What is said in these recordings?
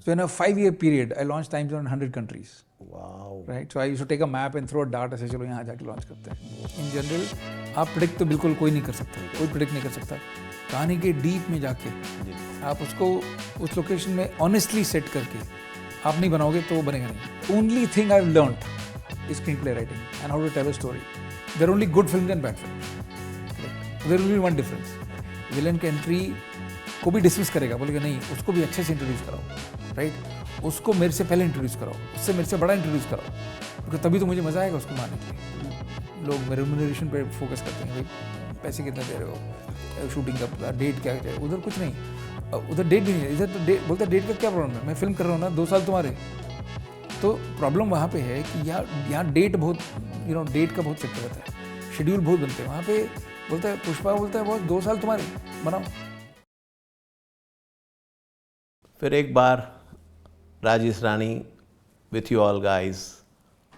So in a 5-year period, I launched Time Zone in 100 countries. Wow. Right? So I used to take a map and throw a dart ऐसे चलो यहाँ जाके launch करते हैं. In general, आप predict तो बिल्कुल कोई नहीं कर सकता, कोई प्रिडिक्ट नहीं कर सकता. कहानी के डीप में जाके आप उसको उस लोकेशन में ऑनेस्टली सेट करके आप नहीं बनाओगे तो वो बनेगा नहीं. Only thing I've learned is screenplay writing and how to tell a story. There are only good films and bad films. There will be one difference. Villain की एंट्री को भी डिसमिस करेगा, बोलेगा नहीं उसको भी अच्छे से इंट्रोड्यूस कराओ, राइट. उसको मेरे से पहले इंट्रोड्यूस कराओ, उससे मेरे से बड़ा इंट्रोड्यूस कराओ, क्योंकि तभी तो मुझे मज़ा आएगा उसको मारने के लिए. लोग रेम्यूनरेशन पे फोकस करते हैं, भाई पैसे कितने दे रहे हो, शूटिंग का डेट क्या है. उधर कुछ नहीं, उधर डेट भी नहीं है. इधर तो डेट बोलता है, डेट का क्या प्रॉब्लम है, मैं फिल्म कर रहा हूँ ना, 2 साल तुम्हारे. तो प्रॉब्लम वहाँ पे है कि यहाँ डेट बहुत डेट का बहुत चक्कर रहता है, शेड्यूल बहुत बनते हैं वहाँ पे. बोलता है पुष्पा, बोलता है बहुत 2 साल तुम्हारे बनाओ. फिर एक बार राजेश रानी with you all guys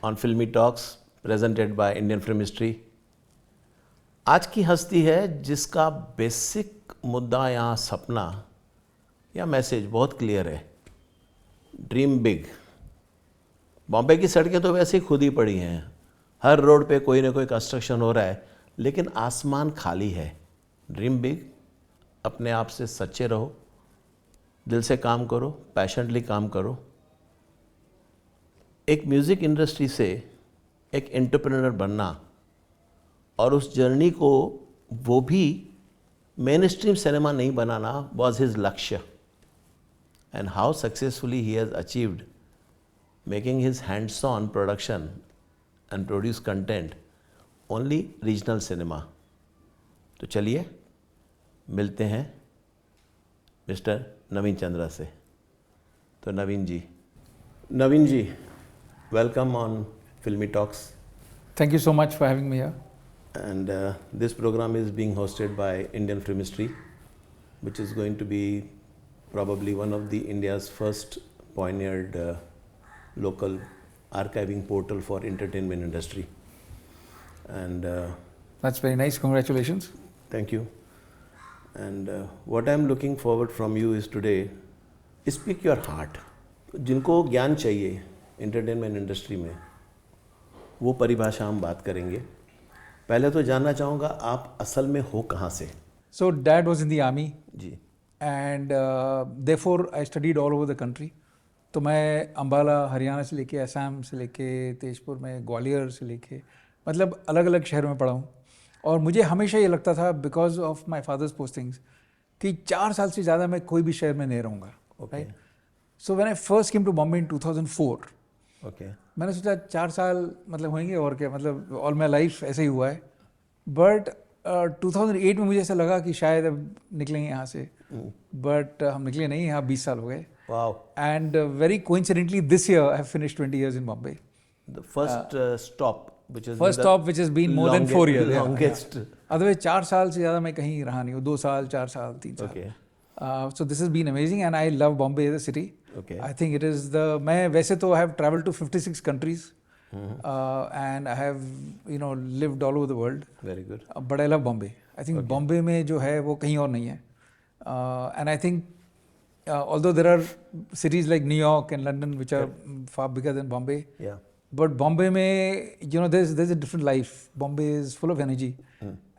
on Filmy Talks presented by Indian Film History. आज की हस्ती है जिसका बेसिक मुद्दा यहाँ सपना या मैसेज बहुत क्लियर है. Dream big. बॉम्बे की सड़कें तो वैसे ही खुद ही पड़ी हैं, हर रोड पे कोई ना कोई कंस्ट्रक्शन हो रहा है, लेकिन आसमान खाली है. Dream big. अपने आप से सच्चे रहो, दिल से काम करो, पैशनेटली काम करो. एक म्यूज़िक इंडस्ट्री से एक एंटरप्रेन्योर बनना और उस जर्नी को वो भी मेन स्ट्रीम सिनेमा नहीं बनाना वॉज हिज लक्ष्य. And how successfully he has achieved making his hands on production and produce content only regional cinema. तो चलिए मिलते हैं मिस्टर नवीन चंद्रा से. तो नवीन जी, welcome on Filmy Talks. Thank you so much for having me here. And this program is being hosted by Indian Film History, which is going to be probably one of the India's first pioneered local archiving portal for entertainment industry. And that's very nice. Congratulations. Thank you. And what I'm looking forward from you is today, speak your heart. जिनको ज्ञान चाहिए entertainment industry में, वो परिभाषा हम बात करेंगे. पहले तो जानना चाहूँगा आप असल में हो कहाँ से. So dad was in the army. Ji. And therefore I studied all over the country. तो मैं अम्बाला हरियाणा से लेके असम से लेके तेजपुर में, ग्वालियर से लेके, मतलब अलग अलग शहरों में पढ़ा हूँ. और मुझे हमेशा ये लगता था because of my father's postings कि 4 साल से ज़्यादा मैं कोई भी शहर में नहीं रहूँगा. Right. So when I first came to Bombay in 2004, मैंने सोचा 4 साल मतलब होंगे और क्या, मतलब ऑल माई लाइफ ऐसे ही हुआ है. बट 2008 में मुझे ऐसा लगा कि शायद अब निकलेंगे यहाँ से, बट हम निकले नहीं. यहाँ 20 साल हो गए. And very coincidentally this year I have finished 20 years in Bombay. The first stop which has been more than 4 years. Longest. Otherwise 4 साल से ज़्यादा मैं कहीं रहा नहीं हूँ. 2 साल, 4 साल, 3 साल. Okay. So this has been amazing and I love Bombay as a city. Okay. I think it is मैं वैसे तो I have traveled to 56 countries. And I have lived all over the world. Very good. But I love Bombay. I think Bombay में जो है वो कहीं और नहीं है. And I think although there are cities like New York and London which are far bigger than Bombay. Yeah. But Bombay में there's a different life. Bombay is full of energy.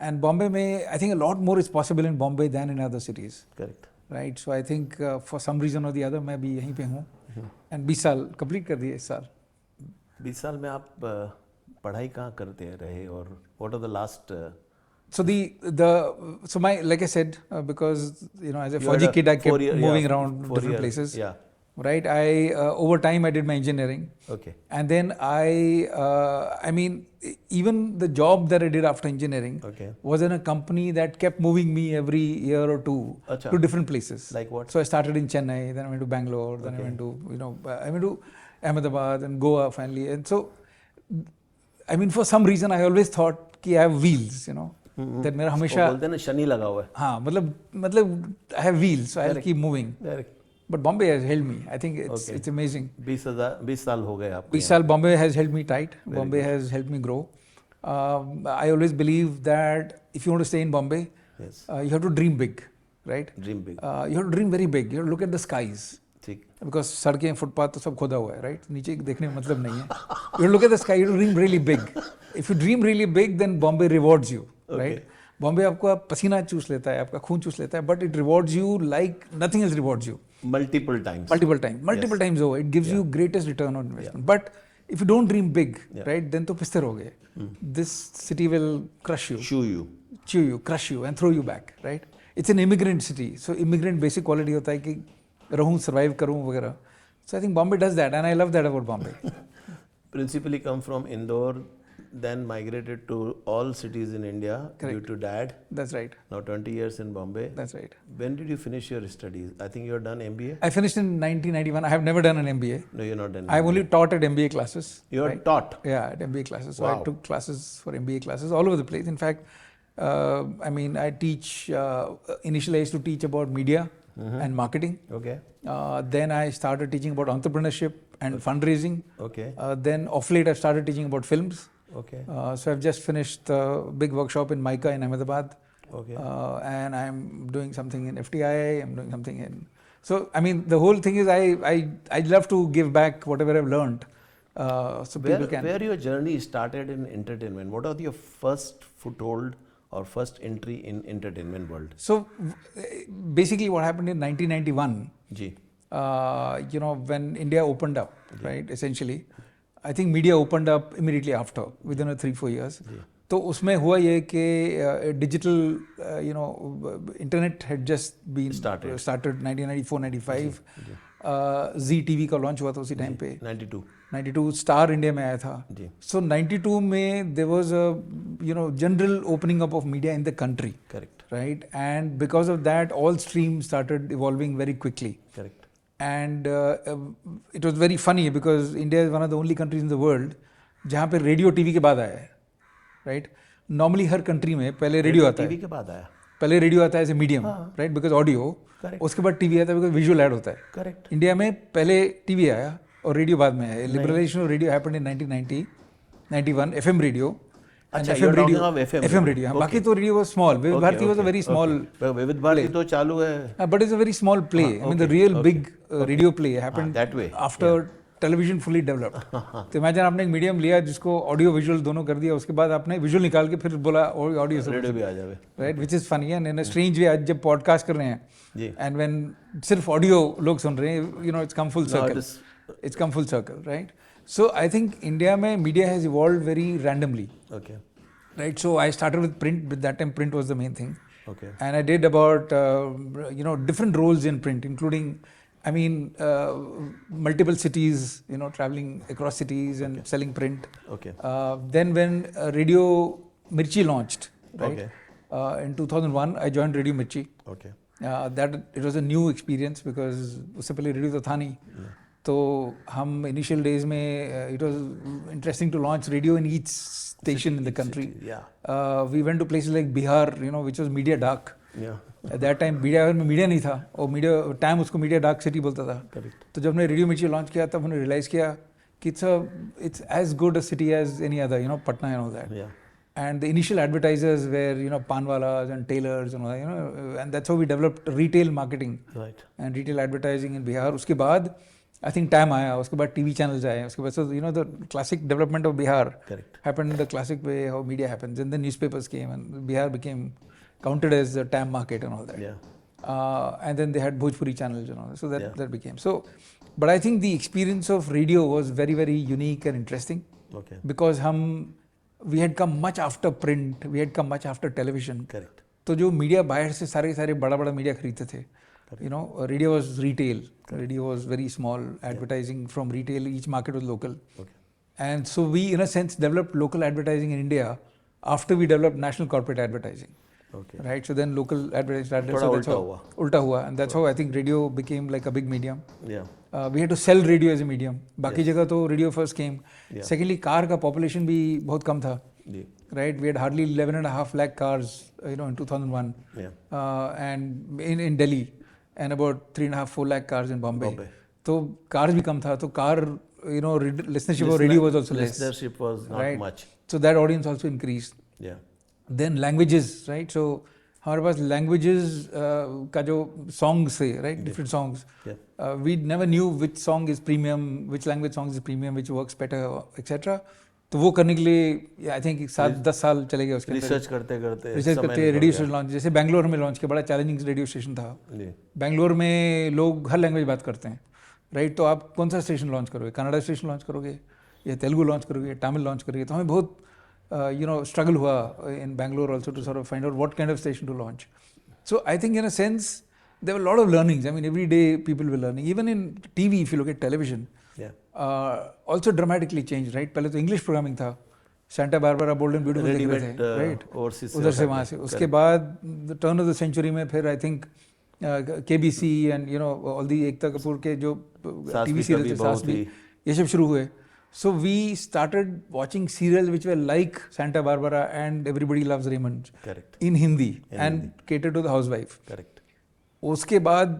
And Bombay में I think a lot more is possible in Bombay than in other cities. Correct. Right. So I think for some reason or the other मैं भी यहीं पे हूँ. And 20 साल complete कर दिए इस साल. 20 साल में आप पढ़ाई कहाँ करते रहे और what are the last So my, like I said, because as a Fauji kid I kept moving around different places. Yeah. Right. I over time I did my engineering. Okay. And then I mean even the job that I did after engineering was in a company that kept moving me every year or two to different places. Like what? So I started in Chennai, then I went to Bangalore, then I went to I went to Ahmedabad and Goa finally. And so I mean for some reason I always thought कि I have wheels, that मेरा हमेशा बोलते हैं ना शनि लगा हुआ है. हाँ, मतलब I have wheels, so I'll keep moving. Correct. But Bombay has held me. I think it's amazing. 20 साल हो गए आपको. 20 साल Bombay has held me tight. Bombay has helped me grow. I always believe that if you want to stay in Bombay, you have to dream big, right? Dream big. You have to dream very big. You have to look at the skies. ठीक. Because सड़कें footpath तो सब खोदा हुआ है, right? नीचे देखने में मतलब नहीं है. You look at the sky, you dream really big. If you dream really big then Bombay rewards you, right? Bombay आपको पसीना चूस लेता है, आपका खून चूस लेता है, but it rewards you like nothing else rewards you. Multiple times. Multiple times over. It gives you greatest return on investment. But if you don't dream big, right, then तो पिस्तर हो गए. This city will crush you. Chew you, crush you, and throw you back, right? It's an immigrant city, so immigrant basic quality होता है कि रहूँ, survive करूँ वगैरह. So I think Bombay does that, and I love that about Bombay. Principally come from Indore, then migrated to all cities in India due to dad. That's right. Now 20 years in Bombay. That's right. When did you finish your studies? I think you have done MBA? I finished in 1991. I have never done an MBA. No, you're not done. I've only taught at MBA classes. You are taught? Yeah, at MBA classes. So Wow. I took classes for MBA classes all over the place. In fact, I mean, I teach, initially I used to teach about media and marketing. Okay. Then I started teaching about entrepreneurship and fundraising. Okay. Then off late I started teaching about films. Okay. So I've just finished a big workshop in MICA in Ahmedabad. Okay. And I'm doing something in FTI. I'm doing something in. So I mean, the whole thing is I love to give back whatever I've learned. So people can. Where your journey started in entertainment? What was your first foothold or first entry in entertainment world? So basically, what happened in 1991? Ji. You know, when India opened up, right? Essentially, I think media opened up immediately after, within 3-4 years. तो उसमें हुआ ये कि digital you know internet had just been started 1994-95. Zee TV का लॉन्च हुआ था उसी टाइम पे. 92 स्टार इंडिया में आया था. सो 92 में there was a you know general opening up of media in the country. Correct. Right, and because of that all stream started evolving very quickly. Correct. And it was very funny because India is one of the only countries in the world जहाँ पे radio TV के बाद आया है, right? Normally हर country में पहले radio आता है, टीवी के बाद आया. पहले रेडियो आता है as a medium, right, because audio. उसके बाद टीवी आता है बिकॉज विजुअल ऐड होता है. करेक्ट. इंडिया में पहले टीवी आया और रेडियो बाद में आया. Liberalisation of radio happened in 1991. FM radio. अच्छा, you're talking of FM radio. बाकी तो radio was small. Vividh Bharati was a very small. Vividh Bharati तो चालू है. But it's a very small play. I mean, the real big radio play happened that way after television fully developed. तो imagine आपने एक medium लिया जिसको ऑडियो विजुअल दोनों कर दिया, उसके बाद आपने विजुअल निकाल के फिर बोला ऑडियो से रेडियो भी आ जावे. Right, which is funny. And in a strange वे आज जब पॉडकास्ट कर रहे हैं एंड व्हेन सिर्फ ऑडियो लोग सुन रहे हैं, you know, it's come full circle. It's come full circle, right? So I think India में media has evolved very randomly. Okay. Right, so I started with print. With that time, print was the main thing. Okay. And I did about you know different roles in print, including, I mean, multiple cities. You know, traveling across cities and selling print. Okay. Then when Radio Mirchi launched, right? Okay. In 2001, I joined Radio Mirchi. Okay. That it was a new experience because उससे पहले radio तो था नहीं. तो हम initial days में it was interesting to launch radio in each station in the country. We went to places like Bihar, you know, which was media dark. At that time Bihar में media नहीं था और media time उसको media dark city बोलता था. तो जब हमने रेडियो मिर्ची लॉन्च किया तब हमने रियलाइज़ किया कि it's as good a city as any other, you know, Patna and all that. And the initial advertisers were, you know, Panwalas and tailors and all that, you know, and that's how we developed retail marketing and retail advertising in Bihar. उसके बाद I think time आया, उसके बाद TV channels आए, उसके बाद, so you know, the classic development of Bihar happened in the classic way how media happens. And then newspapers came and Bihar became counted as the TAM market and all that. And then they had Bhojpuri channels and all that. So that became so. But I think the experience of radio was very, very unique and interesting. Because we had come much after print, we had come much after television. तो जो media बाहर से सारे बड़ा media खरीदते थे. You know, radio was retail. Radio was very small. Advertising from retail, each market was local. And so we, in a sense, developed local advertising in India after we developed national corporate advertising. Right? So then local advertising started. So that's how ulta hua. And that's how I think radio became like a big medium. We had to sell radio as a medium. बाकी जगह तो radio first came. Secondly, car का population भी बहुत कम था. Right? We had hardly 11.5 lakh cars, you know, in 2001. And in Delhi. And about 3.5-4 lakh cars in Bombay. तो cars भी कम था, तो car, you know, listenership of radio was also less. Listenership was not much. So that audience also increased. Then languages, right? So हमारे पास languages का जो songs थे, right, different songs, we never knew which song is premium, which language song is premium, which works better etcetera. तो वो करने के लिए I think 7-10 साल चले गए उसके अंदर. रिसर्च करते करते रेडियो स्टेशन लॉन्च, जैसे बैंगलोर में लॉन्च किया, बड़ा चैलेंजिंग रेडियो स्टेशन था. बैंगलोर में लोग हर लैंग्वेज बात करते हैं, राइट. तो आप कौन सा स्टेशन लॉन्च करोगे, कन्नड़ा स्टेशन लॉन्च करोगे या तेलुगु लॉन्च करोगे, तमिल लॉन्च करोगे. तो हमें बहुत struggle हुआ in Bangalore also to sort of find out what kind of station to launch. So I think in a sense there were a lot of learnings. I mean, every day people were learning. Even in TV, if you look at television, also dramatically changed, right? पहले तो English programming था, Santa Barbara, Bold and Beautiful देख रहे थे, right? उधर से वहाँ से. उसके बाद the turn of the century में फिर I think KBC and all the Ekta Kapoor के जो TV serials थे, सास भी, ये सब शुरू हुए. So we started watching serials which were like Santa Barbara and Everybody Loves Raymond. Correct. In Hindi and catered to the housewife. Correct. उसके बाद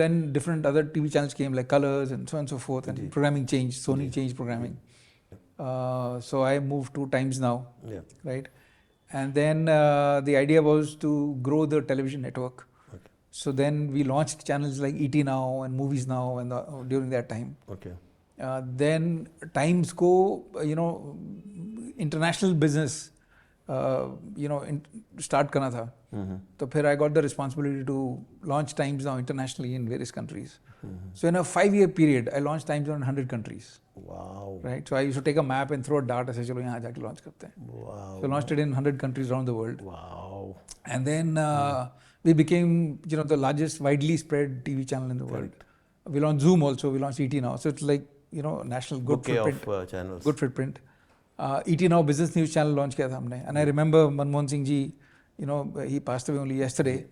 then different other TV channels came like Colors and so on and so forth, and programming changed. Sony changed programming. So I moved to Times Now. Yeah. Right. And then the idea was to grow the television network. Okay. So then we launched channels like ET Now and Movies Now and during that time. Okay. Then Times को international business start करना था. तो फिर I got the responsibility to launch Times Now internationally in various countries. So in a 5-year period I launched Times Now in 100 countries. Wow. Right. So I used to take a map and throw a dart ऐसे चलो यहाँ जाके launch करते हैं. Wow. So launched it in 100 countries around the world. Wow. And then we became the largest widely spread TV channel in the world. We launched Zoom also. We launched ET Now. So it's like national good footprint. Of channels. Good footprint. ET Now business news channel launch किया था हमने. And I remember Manmohan Singh ji, he passed away only yesterday.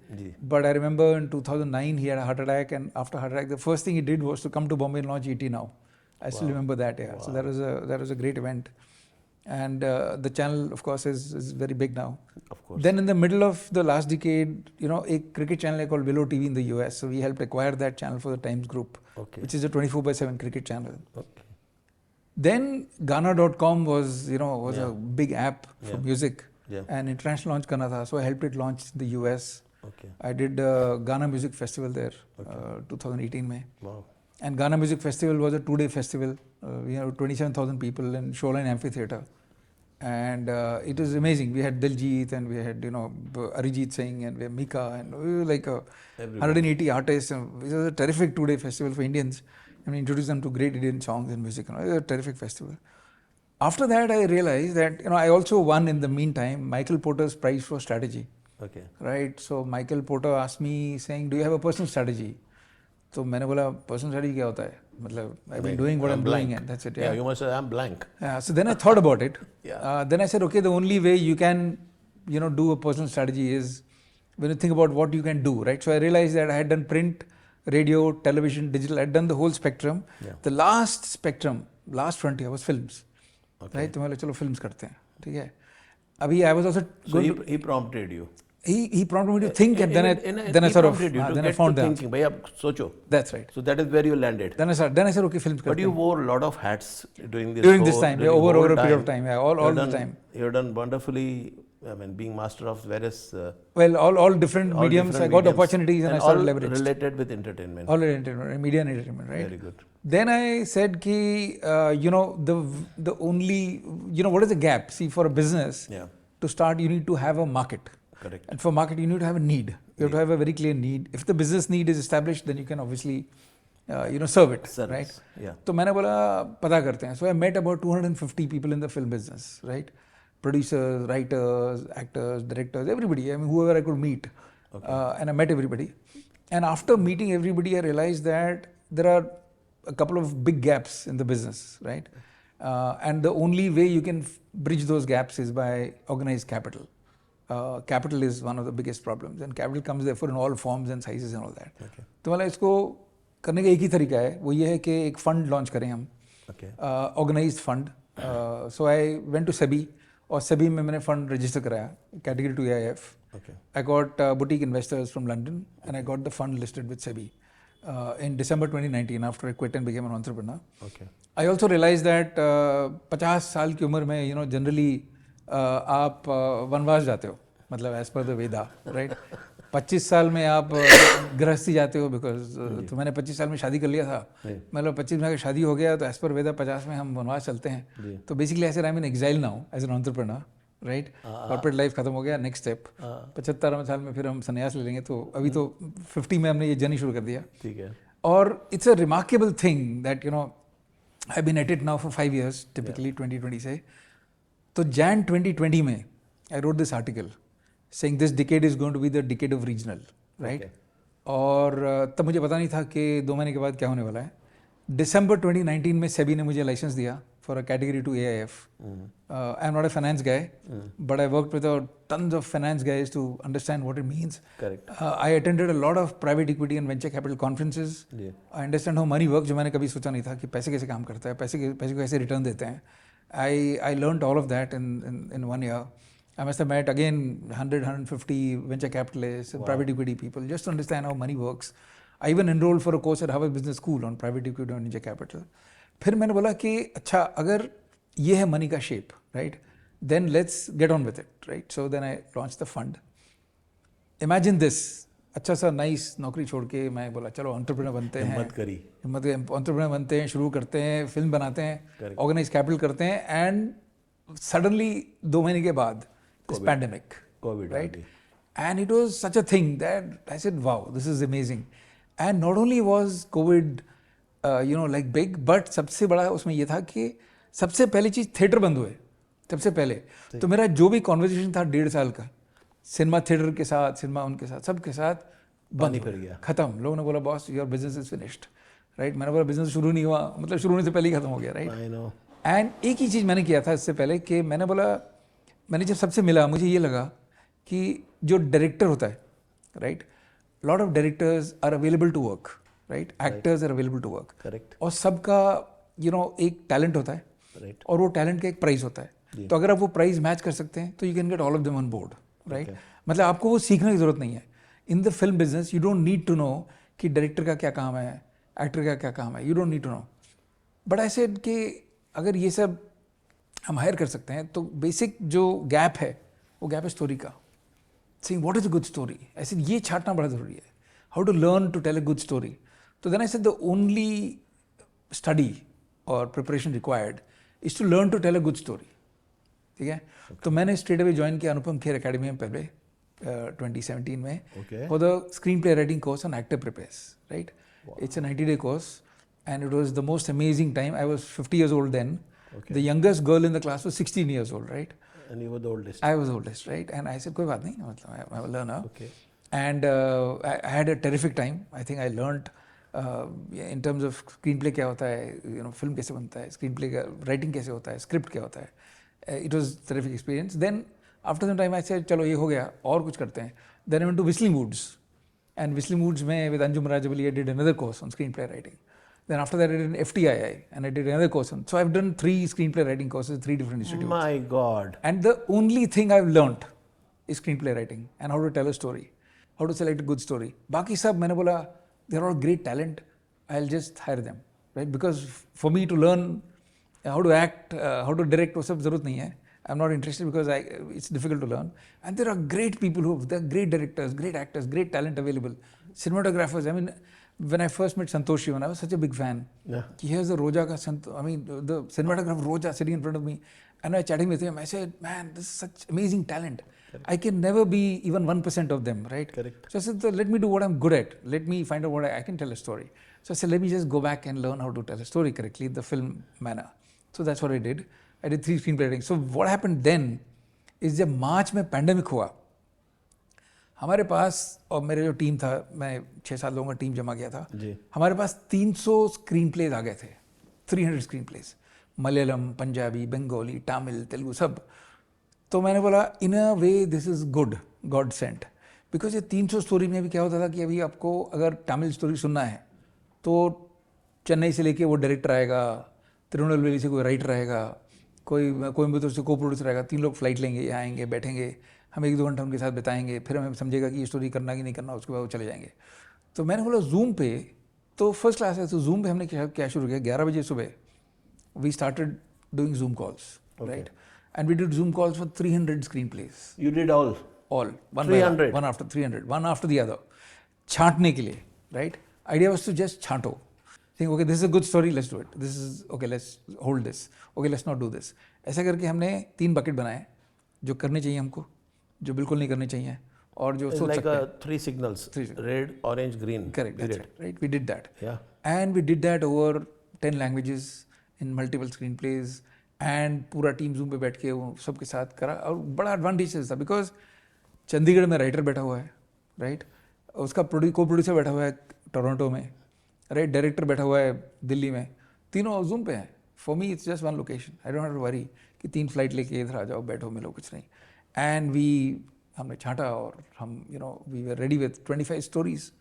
But I remember in 2009 he had a heart attack, and after heart attack the first thing he did was to come to Bombay and launch ET Now. I still remember that. Yeah. Wow. So that was a great event. And the channel of course is very big now. Of course. Then in the middle of the last decade, a cricket channel called Willow TV in the US. So we helped acquire that channel for the Times Group, which is a 24/7 cricket channel. Okay. Then Gaana.com was a big app for music, and international launch करना था. So I helped it launch in the US. Okay. I did Gaana Music Festival there, 2018 में. Wow. And Gaana Music Festival was a 2-day festival. We had 27,000 people in Shoreline Amphitheatre. And it was amazing. We had Diljit and we had Arijit Singh and we had Mika, and we were like 180 artists. And it was a terrific 2-day festival for Indians. And we introduced them to great Indian songs and music. It was a terrific festival. After that, I realized that I also won in the meantime Michael Porter's Prize for Strategy. Okay. Right. So Michael Porter asked me saying, "Do you have a personal strategy?" तो मैंने बोला personal study क्या होता है, मतलब I've been doing what I'm doing and that's it. Yeah, you must say I'm blank. Yeah, so then I thought about it. Then I said, okay, the only way you can do a personal strategy is when you think about what you can do, right? So I realized that I had done print, radio, television, digital. I'd done the whole spectrum. The last spectrum, last frontier was films. Okay. Right? तो मैं बोला चलो films करते हैं, ठीक है. अभी I was also so he prompted you. He prompted me to think, and then I sort of then I found that. Thinking, bhai, ab socho. That's right. So that is where you landed. Then I said, okay, films. But you wore a lot of hats during this time, over a period of time, all the time. You've done wonderfully. I mean, being master of various. All different mediums. I got opportunities and I started leveraging. Related with entertainment. All entertainment, media and entertainment, right? Very good. Then I said, the only, what is the gap? See, for a business, to start, you need to have a market. Correct. And for market, you need to have a need. You have to have a very clear need. If the business need is established, then you can obviously, serve it, right? Yeah. So मैंने बोला पता करते हैं. So I met about 250 people in the film business, right? Producers, writers, actors, directors, everybody. I mean, whoever I could meet. Okay. And I met everybody. And after meeting everybody, I realized that there are a couple of big gaps in the business, right? And the only way you can bridge those gaps is by organized capital. Capital is one of the biggest problems, and capital comes therefore in all forms and sizes and all that. Okay. तो मतलब इसको करने का एक ही तरीका है, वो ये है कि एक फंड लॉन्च करें हम, organised fund. So I went to SEBI, और सेबी में मैंने फंड रजिस्टर कराया, category 2 AIF. I got boutique investors from London, and I got the fund listed with SEBI in December 2019 after I quit and became an entrepreneur. Okay. I also realized that 50 साल की उम्र में generally आप वनवास जाते हो, मतलब as per the Veda, right. 25 साल में आप गृहस्थी जाते हो, बिकॉज तो मैंने 25 साल में शादी कर लिया था. मतलब 25 में अगर शादी हो गया तो एज पर वेदा 50 में हम वनवास चलते हैं. तो बेसिकली ऐसे I am in exile now as an entrepreneur, right. Corporate life खत्म हो गया, नेक्स्ट स्टेप 75 साल में फिर हम संन्यास ले लेंगे. तो अभी तो 50 में हमने ये जर्नी शुरू कर दिया. ठीक है. और it's a remarkable thing that you know I been at it now for 5 years typically 2020 से. तो Jan 2020 में I wrote this article saying this decade is going to be the decade of regional, right. और तब मुझे पता नहीं था कि 2 महीने के बाद क्या होने वाला है. December 2019 में सेबी ने मुझे लाइसेंस दिया for a category 2 AIF. I am not a finance guy, but I work with tons of finance guys to understand what it means. Correct. I attended a lot of private equity and venture capital conferences. I understand how money works, जो मैंने कभी सोचा नहीं था कि पैसे कैसे काम करता है, पैसे को कैसे रिटर्न देते हैं. I learned all of that in 1 year. I must have met again 150 venture capitalists and private equity people just to understand how money works. I even enrolled for a course at Harvard Business School on private equity and venture capital. फिर मैंने बोला कि अच्छा अगर ये है money का shape, right, then let's get on with it, right? So then I launched the fund. Imagine this, अच्छा सा नाइस नौकरी छोड़ के मैं बोला चलो एंटरप्रेन्योर बनते हैं. हिम्मत एंटरप्रेन्योर बनते हैं, शुरू करते हैं, फिल्म बनाते हैं, ऑर्गेनाइज कैपिटल करते हैं, एंड सडनली 2 महीने के बाद this pandemic, Covid, right. And it was such a thing that I said wow this is amazing. And not only was Covid you know like big, but सबसे बड़ा उसमें ये था कि सबसे पहली चीज़ थिएटर बंद हुए सबसे पहले. तो मेरा जो भी कॉन्वर्जेशन था 1.5 साल का सिनेमा थिएटर के साथ, सिनेमा उनके साथ, सबके साथ बंद कर गया, खत्म. लोगों ने बोला boss your business is finished, right. मैंने बोला बिजनेस शुरू नहीं हुआ, मतलब शुरू होने से पहले ही खत्म हो गया, राइट. एंड एक ही चीज़ मैंने किया था इससे पहले कि मैंने बोला, मैंने जब सबसे मिला मुझे ये लगा कि जो डायरेक्टर होता है, right, lot of directors are available to work, right, actors are available to work, correct. और सबका यू नो एक टैलेंट होता है, राइट, और वो टैलेंट का एक प्राइस होता है. तो अगर आप वो प्राइस मैच कर सकते हैं तो you can get all of them on board, right. मतलब आपको वो सीखने की जरूरत नहीं है. In the film business you don't need to know कि डायरेक्टर का क्या काम है, एक्टर का क्या काम है, you don't need to know. But I said कि अगर ये सब हम हायर कर सकते हैं तो बेसिक जो गैप है वो गैप है स्टोरी का. Saying what is a good story, ऐसे ये छांटना बड़ा जरूरी है. How to learn to tell a good story. तो then I said the only study और preparation required is to learn to tell a good story. ठीक है. तो मैंने स्ट्रेट अवे ज्वाइन किया अनुपम खेर एकेडमी में पहले 2017 में for the screen play writing course on actor prepares, right. It's a 90-day course and it was the most amazing time. I was 50 years old then. The youngest girl in the class was 16 years old, right? And you were the oldest. I was the oldest, right? And I said कोई बात नहीं, मतलब I will learn now. Okay. And I had a terrific time. I think I learned in terms of screenplay क्या होता है, you know, film कैसे बनता है, screenplay का writing कैसे होता है, script क्या होता है. It was a terrific experience. Then after some time I said चलो ये हो गया और कुछ करते हैं. Then I went to Whistling Woods. And Whistling Woods में with Anjum Rajabali I did another course on screenplay writing. Then after that I did an FTII and I did another course on. So I've done 3 screenplay writing courses, 3 different institutes. My God. And the only thing I've learnt is screenplay writing and how to tell a story, how to select a good story. बाकी सब मैंने बोला they're all great talent. I'll just hire them, right? Because for me to learn how to act, how to direct, वो सब जरूरत नहीं है. I'm not interested because it's difficult to learn. And there are great people there are great directors, great actors, great talent available. Cinematographers. I mean, when I first met Santosh Sivan, I was such a big fan. Yeah. Here's the Roja ka the cinematographer Roja sitting in front of me, and I was chatting with him. I said, man, this is such amazing talent. Correct. I can never be even 1% of them, right? Correct. So I said, let me do what I'm good at. Let me find out what I can tell a story. So I said, let me just go back and learn how to tell a story correctly, the film manner. So that's what I did. I did 3 screenplay writing. So what happened then is जब मार्च में pandemic हुआ, हमारे पास और मेरे जो team था, मैं 6-7 लोगों का टीम जमा किया था, हमारे पास 300 स्क्रीन प्लेज आ गए थे. 300 स्क्रीन प्लेज, मलयालम, पंजाबी, बंगाली, तमिल, तेलुगु सब. तो मैंने बोला in a way this is good, God sent. Because ये 300 स्टोरी में भी क्या होता था कि अभी आपको अगर तमिल स्टोरी सुनना है तो चेन्नई से लेके वो डायरेक्टर आएगा, तिरुनेलवेली से कोई राइटर आएगा, कोई कोयम्बतूर से को प्रोड्यूसर आएगा, 3 लोग फ्लाइट लेंगे, आएंगे, बैठेंगे, हम 1-2 घंटा उनके साथ बिताएंगे, फिर हमें समझेगा कि ये स्टोरी करना कि नहीं करना, उसके बाद वो चले जाएंगे. तो मैंने बोला जूम पे, तो फर्स्ट क्लास है, तो जूम पे हमने क्या शुरू किया, 11 बजे सुबह we started doing Zoom calls, right. And we did Zoom calls for 300 screenplays. You did all? all one 300. one after 300, one after the other, छांटने के लिए, right? Idea was to just छांटो, think okay this is a good story, let's do it, this is okay, let's hold this, okay let's not do this. ऐसा करके हमने 3 bucket बनाए जो करने चाहिए हमको, जो बिल्कुल नहीं करने चाहिए, और जो It's सोच like सकते हैं. 3 signals. Red, orange, green. Correct, that's Period. right. We did that. Yeah. And we did that over 10 languages in multiple screenplays, and पूरा टीम जूम पे बैठ के वो सबके साथ करा, और बड़ा एडवांटेज था बिकॉज चंडीगढ़ में राइटर बैठा हुआ है, राइट, उसका को प्रोड्यूसर बैठा हुआ है टोरंटो में, राइट, डायरेक्टर बैठा हुआ है दिल्ली में, तीनों जूम पे हैं. For me it's just one location, I don't have to worry कि 3 फ्लाइट लेके इधर आ जाओ, बैठो, मिलो, कुछ नहीं. एंड हमने छांटा और हम we were ready with 25 stories.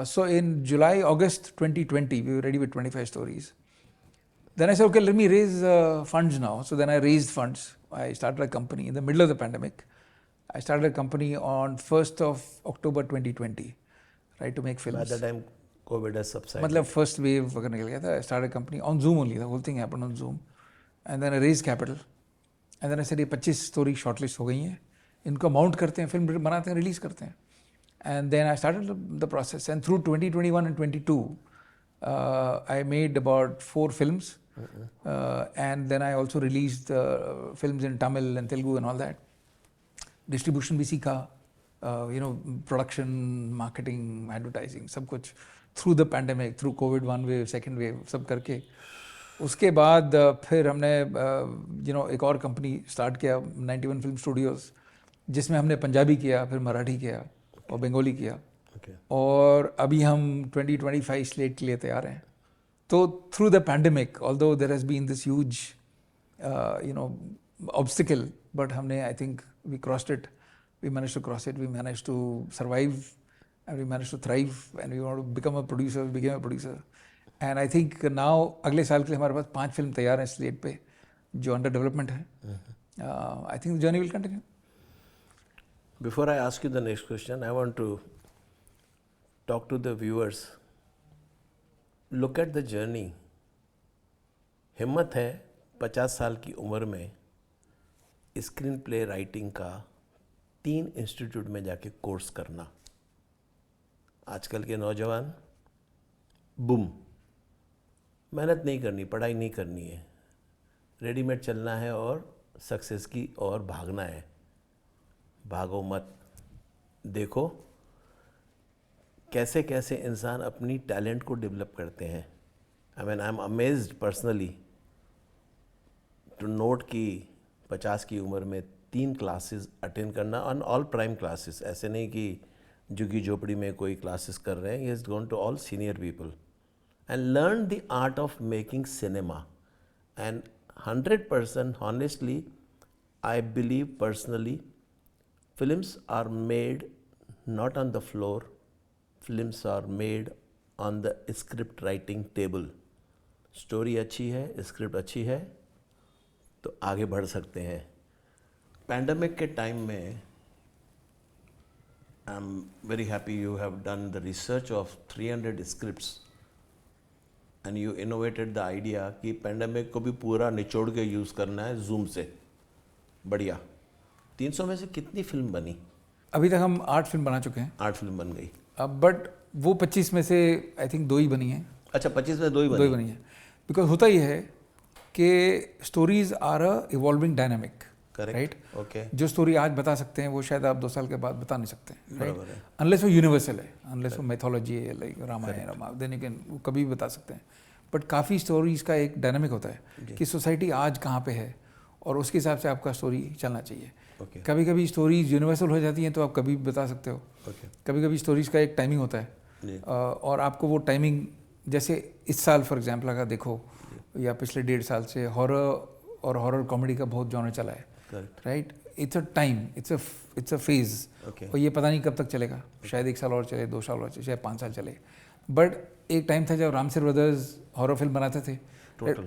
So in July, August 2020, we were ready with 25 stories. Then I said, okay, let me raise funds now. So then I raised funds. I started a company in the middle of the pandemic. I started a company on 1st of October 2020, right, to make films. By the time COVID has subsided. मतलब first wave अगर निकल गया था, I started a company on Zoom only. The whole thing happened on Zoom. And then I raised capital. And then I said, ये 25 story shortlist हो गई हैं, इनको माउंट करते हैं, फिल्म बनाते हैं, रिलीज करते हैं. And then I started the process. And through 2021 and 22, I made about 4 films. And then I also released films in Tamil and Telugu and all that. Distribution भी सीखा, production, marketing, advertising, सब कुछ through the pandemic, through COVID 1 wave, 2nd wave, सब करके. उसके बाद फिर हमने एक और कंपनी स्टार्ट किया, 91 फिल्म स्टूडियोज़, जिसमें हमने पंजाबी किया, फिर मराठी किया और बंगाली किया. और अभी हम 2025 स्लेट के लिए तैयार हैं. तो through the pandemic, although there has been this huge obstacle, but हमने, I think we crossed it, we manage to cross it, we manage to survive, and we manage to thrive, and we want to become a producer, become a producer. And I think now अगले साल के लिए हमारे पास 5 film तैयार हैं slate पे जो under development है. आई think the journey will continue. Before I ask you the next question, I want to talk to the viewers. Look at the journey. हिम्मत है 50 साल की उम्र में स्क्रीन प्ले राइटिंग का 3 इंस्टीट्यूट में जाके कोर्स करना. आजकल के नौजवान बूम, मेहनत नहीं करनी, पढ़ाई नहीं करनी है, रेडीमेड चलना है और सक्सेस की और भागना है. भागो मत, देखो कैसे कैसे इंसान अपनी टैलेंट को डेवलप करते हैं. I mean I am amazed personally to note कि 50 की उम्र में 3 क्लासेस अटेंड करना, ऑन ऑल प्राइम क्लासेस. ऐसे नहीं कि झुग्गी झोपड़ी में कोई क्लासेस कर रहे हैं. He is gone to all senior people and learn the art of making cinema. And 100% honestly, I believe personally, films are made not on the floor, films are made on the script writing table. Story अच्छी है, script अच्छी है तो आगे बढ़ सकते हैं. Pandemic के टाइम में I am very happy you have done the research of 300 scripts and you innovated the idea कि पैंडमिक को भी पूरा निचोड़ के यूज़ करना है जूम से. बढ़िया. 300 में से कितनी फिल्म बनी? अभी तक हम 8 फिल्म बना चुके हैं. 8 फिल्म बन गई. अब बट वो 25 में से आई थिंक 2 ही बनी हैं. अच्छा, 25 में 2 ही बनी है. बिकॉज होता ही है कि stories are a evolving dynamic, right. Okay. जो स्टोरी आज बता सकते हैं वो शायद आप 2 साल के बाद बता नहीं सकते, राइट. अनलेस वो यूनिवर्सल है, अनलेस वो मैथोलॉजी है, like Ramayan, then you can वो कभी भी बता सकते हैं. बट काफ़ी स्टोरीज का एक डायनामिक होता है कि सोसाइटी आज कहाँ पे है और उसके हिसाब से आपका स्टोरी चलना चाहिए. कभी कभी स्टोरीज यूनिवर्सल हो जाती हैं तो आप कभी भी बता सकते हो. कभी कभी स्टोरीज का एक टाइमिंग होता है और आपको वो टाइमिंग, जैसे इस साल फॉर एग्जांपल अगर देखो या पिछले 1.5 साल से हॉरर और हॉरर कॉमेडी का बहुत जॉनर चला है, right. It's a time, it's a phase, और ये पता नहीं कब तक चलेगा. शायद 1 साल और चले, 2 साल और चले, शायद 5 साल चले. बट एक टाइम था जब रामसर ब्रदर्स हॉरर फिल्म बनाते थे,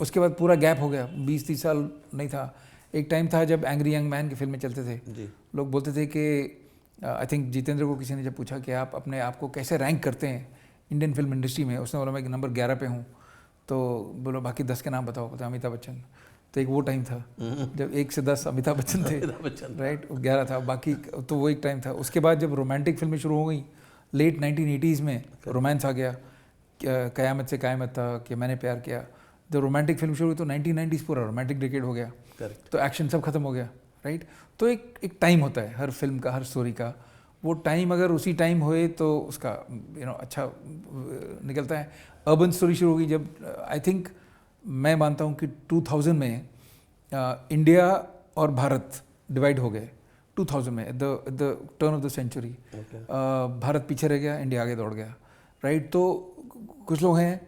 उसके बाद पूरा गैप हो गया, 20-30 साल नहीं था. एक टाइम था जब एंग्री यंग मैन की फिल्में चलते थे. लोग बोलते थे कि आई थिंक जितेंद्र को किसी ने जब पूछा कि आप अपने आप को कैसे रैंक करते हैं इंडियन फिल्म इंडस्ट्री में, उसने बोला मैं नंबर 11 पे हूँ. तो बोलो बाकी 10 के नाम बताओ. तो अमिताभ बच्चन, तो एक वो टाइम था जब 1 से 10 अमिताभ बच्चन थे, राइट, 11 था, बाकी तो वो एक टाइम था। उसके बाद जब रोमांटिक फिल्में शुरू हो गई लेट 1980s में, रोमांस आ गया, क़यामत से क़यामत था कि मैंने प्यार किया, जब रोमांटिक फिल्म शुरू हुई तो 1990s पूरा रोमांटिक डिकेड हो गया, तो एक्शन सब खत्म हो गया, राइट। तो एक टाइम होता है हर फिल्म का, हर स्टोरी का, वो टाइम अगर उसी टाइम होए तो उसका अच्छा निकलता है। अर्बन स्टोरी शुरू होगी जब, आई थिंक मैं मानता हूँ कि 2000 में इंडिया और भारत डिवाइड हो गए। 2000 में the turn of the century, Bharat पीछे रह गया, इंडिया आगे दौड़ गया, राइट। तो कुछ लोग हैं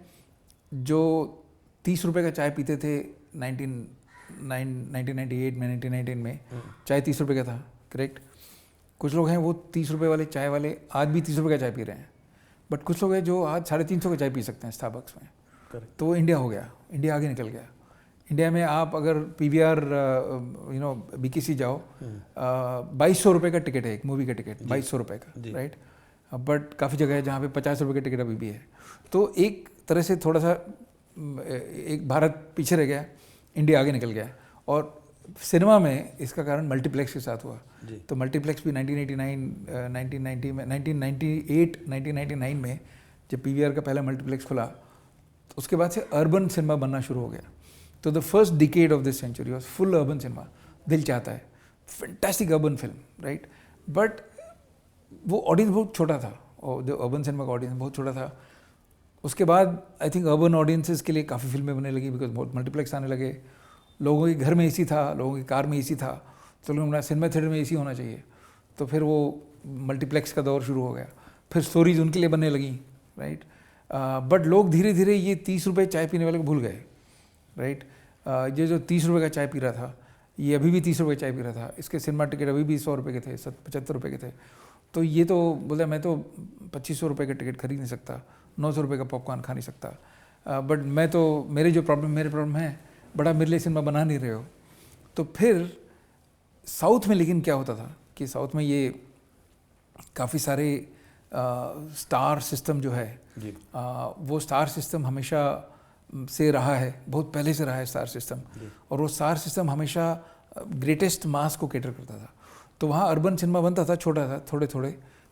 जो 30 रुपये का चाय पीते थे 1998 में, 1919 में चाय 30 रुपये का था, करेक्ट। कुछ लोग हैं वो 30 रुपये वाले चाय वाले आज भी 30 रुपये का चाय पी रहे हैं, बट कुछ लोग हैं जो आज 350 का चाय पी सकते हैं स्टारबक्स में। तो वो इंडिया हो गया, इंडिया आगे निकल गया। इंडिया में आप अगर PVR BKC जाओ, 2200 रुपये का टिकट है एक मूवी का टिकट, 2200 रुपये का, राइट। बट काफ़ी जगह है जहाँ पे 50 रुपये का टिकट अभी भी है। तो एक तरह से थोड़ा सा एक भारत पीछे रह गया, इंडिया आगे निकल गया। और सिनेमा में इसका कारण मल्टीप्लेक्स के साथ हुआ। तो मल्टीप्लेक्स भी 1989, 1990 में, 1998, 1999 में जब PVR का पहला मल्टीप्लेक्स खुला, तो उसके बाद से अर्बन सिनेमा बनना शुरू हो गया। तो the first decade of this century was full urban cinema. Dil Chahta Hai, fantastic urban film, right. But वो ऑडियंस बहुत छोटा था, और जो अर्बन सिनेमा का ऑडियंस बहुत छोटा था। उसके बाद आई थिंक अर्बन ऑडियंसेस के लिए काफ़ी फिल्में बनने लगी, बिकॉज बहुत मल्टीप्लेक्स आने लगे, लोगों के घर में AC था, लोगों की कार में AC था, तो लोगों ने सिनेमा थिएटर में AC होना चाहिए। तो फिर वो मल्टीप्लेक्स का दौर शुरू हो गया, फिर स्टोरीज उनके लिए बनने लगी, राइट। बट लोग धीरे धीरे ये 30 रुपये चाय पीने वाले को भूल गए, राइट। ये जो 30 रुपये का चाय पी रहा था, ये अभी भी 30 रुपये का चाय पी रहा था, इसके सिनेमा टिकट अभी भी 100 रुपये के थे, 75 रुपये के थे। तो ये तो बोलता मैं तो 2500 रुपये का टिकट खरीद नहीं सकता, 900 रुपये का पॉपकॉर्न खा नहीं सकता। बट मैं तो, मेरे प्रॉब्लम है, बड़ा मेरे लिए सिनेमा बना नहीं रहे हो। तो फिर साउथ में लेकिन क्या होता था कि साउथ में ये काफ़ी सारे स्टार सिस्टम जो है, वो स्टार सिस्टम हमेशा से रहा है, बहुत पहले से रहा है स्टार सिस्टम। और वो स्टार सिस्टम हमेशा ग्रेटेस्ट मास को कैटर करता था। तो वहाँ अर्बन सिनेमा बनता था, छोटा था, थोड़े थोड़े,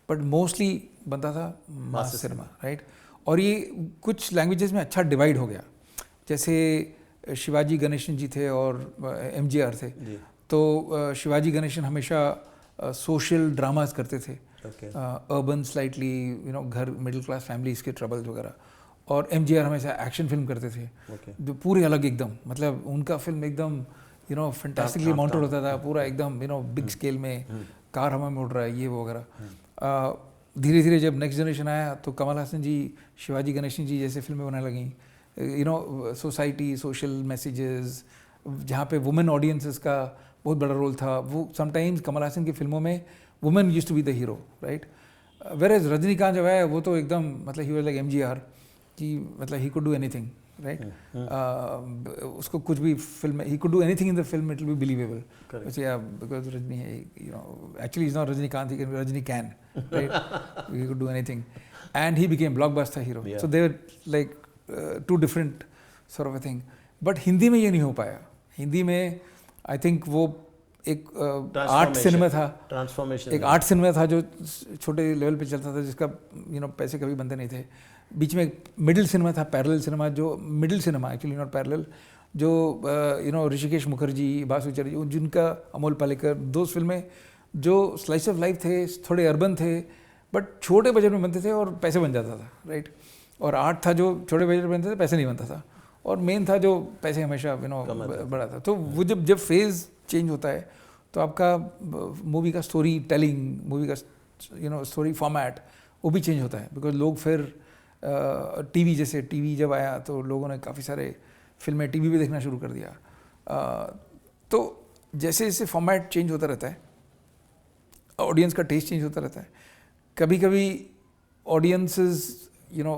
बट मोस्टली बनता था मास सिनेमा, राइट। और ये कुछ लैंग्वेजेस में अच्छा डिवाइड हो गया, जैसे शिवाजी गणेशन जी थे और MGR थे। तो शिवाजी गणेशन हमेशा सोशल ड्रामास करते थे, अर्बन स्लाइटली, घर, मिडिल क्लास फैमिलीज़ के ट्रबल्स वगैरह। और MGR हमेशा एक्शन फिल्म करते थे, जो पूरे अलग एकदम, मतलब उनका फिल्म एकदम फैंटास्टिकली माउंटेड होता था, पूरा एकदम बिग स्केल में, कार हवा में उड़ रहा है, ये वो वगैरह। धीरे धीरे जब नेक्स्ट जनरेशन आया तो कमल हासन जी, शिवाजी गणेशन जी जैसे फिल्में बनाने लगीं, सोसाइटी, सोशल मैसेजेस, जहाँ पे वुमेन ऑडियंसेस का बहुत बड़ा रोल था। वो समटाइम्स कमल हासन की फिल्मों में women used to be the hero, right. Whereas Rajinikanth जब है वो तो एकदम, मतलब ही वाज लाइक MGR कि मतलब he could do anything, right. उसको कुछ भी film, he could do anything in the film, it will be believable, because Rajni है, actually is not Rajinikanth, Rajni can, right, he could do anything, and he became blockbuster hero. So they were like two different sort of a thing. But Hindi में ये नहीं हो पाया। हिंदी में I think वो एक art cinema था, ट्रांसफॉर्मेशन, एक आर्ट सिनेमा था जो छोटे लेवल पे चलता था, जिसका पैसे कभी बनते नहीं थे। बीच में एक मिडिल सिनेमा था, पैरेलल सिनेमा, जो middle cinema actually not parallel, जो ऋषिकेश मुखर्जी, बासु चटर्जी, जिनका, अमोल पालेकर, दो फिल्में जो स्लाइस ऑफ लाइफ थे, थोड़े अर्बन थे, बट छोटे बजट में बनते थे और पैसे बन जाता था, राइट। और आर्ट था जो छोटे बजट में बनते थे, पैसे नहीं बनता था। और मेन था जो पैसे हमेशा बड़ा था। तो वो जब फेज़ चेंज होता है तो आपका मूवी का स्टोरी टेलिंग, मूवी का स्टोरी फॉर्मेट, वो भी चेंज होता है। बिकॉज लोग फिर टीवी जब आया तो लोगों ने काफ़ी सारे फिल्में टीवी पे देखना शुरू कर दिया। तो जैसे जैसे फॉर्मेट चेंज होता रहता है, ऑडियंस का टेस्ट चेंज होता रहता है। कभी कभी ऑडियंसेस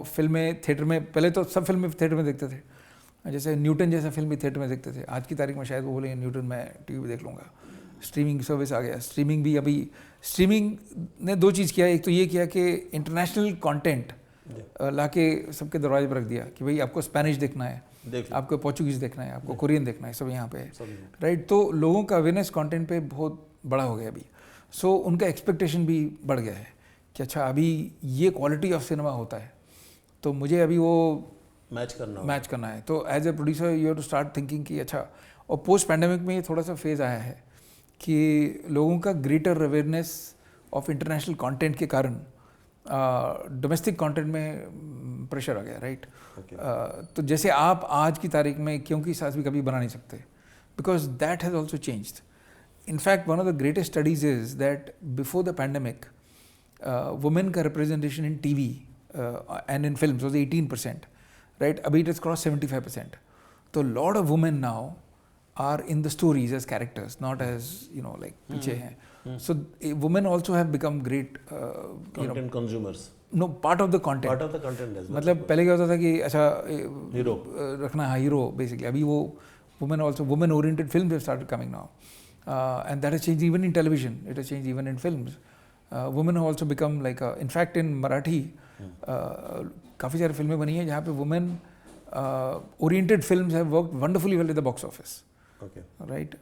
फिल्में थिएटर में, पहले तो सब फिल्में थिएटर में देखते थे, जैसे न्यूटन जैसा फिल्म भी थिएटर में देखते थे। आज की तारीख में शायद वो बोलेंगे न्यूटन मैं टीवी पे देख लूँगा। स्ट्रीमिंग सर्विस आ गया, स्ट्रीमिंग भी, अभी स्ट्रीमिंग ने दो चीज़ किया। एक तो ये किया कि इंटरनेशनल कंटेंट लाके सबके दरवाजे पर रख दिया कि भाई आपको स्पेनिश देखना है, देख लो। आपको पोर्चुगीज़ देखना है, आपको कोरियन देखना है, सब यहाँ पे है, सब यहाँ राइट। तो लोगों का अवेयरनेस कंटेंट पे बहुत बड़ा हो गया अभी, सो उनका एक्सपेक्टेशन भी बढ़ गया है कि अच्छा अभी ये क्वालिटी ऑफ सिनेमा होता है, तो मुझे अभी वो मैच करना है। तो as a producer you have to start thinking कि अच्छा, और पोस्ट पैंडेमिक में ये थोड़ा सा फेज़ आया है कि लोगों का greater awareness of international content के कारण डोमेस्टिक कंटेंट में प्रेशर आ गया, राइट। तो जैसे आप आज की तारीख में क्योंकि सास भी कभी बना नहीं सकते, because that has also changed. In fact, one of the greatest studies is that before the pandemic, women का representation in TV and in films was 18%, right? Abhi it has crossed 75%. So a lot of women now are in the stories as characters, not as, you know, like पीछे हैं. So women also have become great content consumers. No, part of the content. Part of the content as well. मतलब पहले क्या होता था कि अच्छा hero रखना है, हीरो बेसिकली। अभी वो women oriented films have started coming now. And that has changed even in television. It has changed even in films. Women have also become like, in fact, in Marathi, काफ़ी सारी फिल्में बनी हैं जहाँ पे women oriented films have worked wonderfully well at the box office. Okay. Right.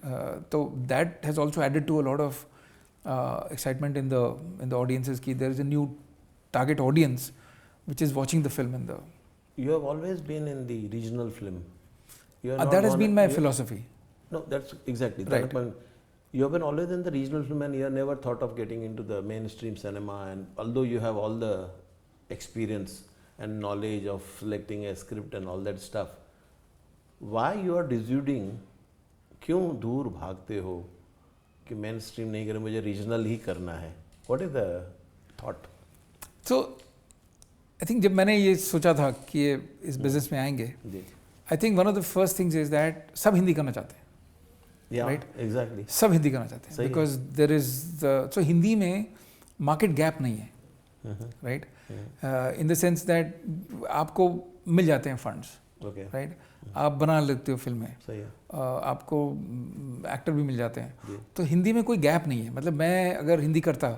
So that has also added to a lot of excitement in the audiences. Ki there is a new target audience which is watching the film. You have always been in the regional film. That has been my philosophy. No, that's exactly right. You have been always in the regional film and you have never thought of getting into the mainstream cinema, and although you have all the experience and knowledge of selecting a script and all that stuff, why you are disuding, क्यों दूर भागते हो कि mainstream नहीं करें, मुझे regional ही करना है? What is the thought? So, I think जब मैंने ये सोचा था कि इस business में आएंगे, I think one of the first things is that सब हिंदी करना चाहते हैं. Yeah, right? Exactly. सब हिंदी करना चाहते हैं because there is so Hindi में market gap नहीं है, right? In the sense that आपको मिल जाते हैं funds, right? आप बना लेते हो फिल्में, आपको एक्टर भी मिल जाते हैं, तो हिंदी में कोई गैप नहीं है। मतलब मैं अगर हिंदी करता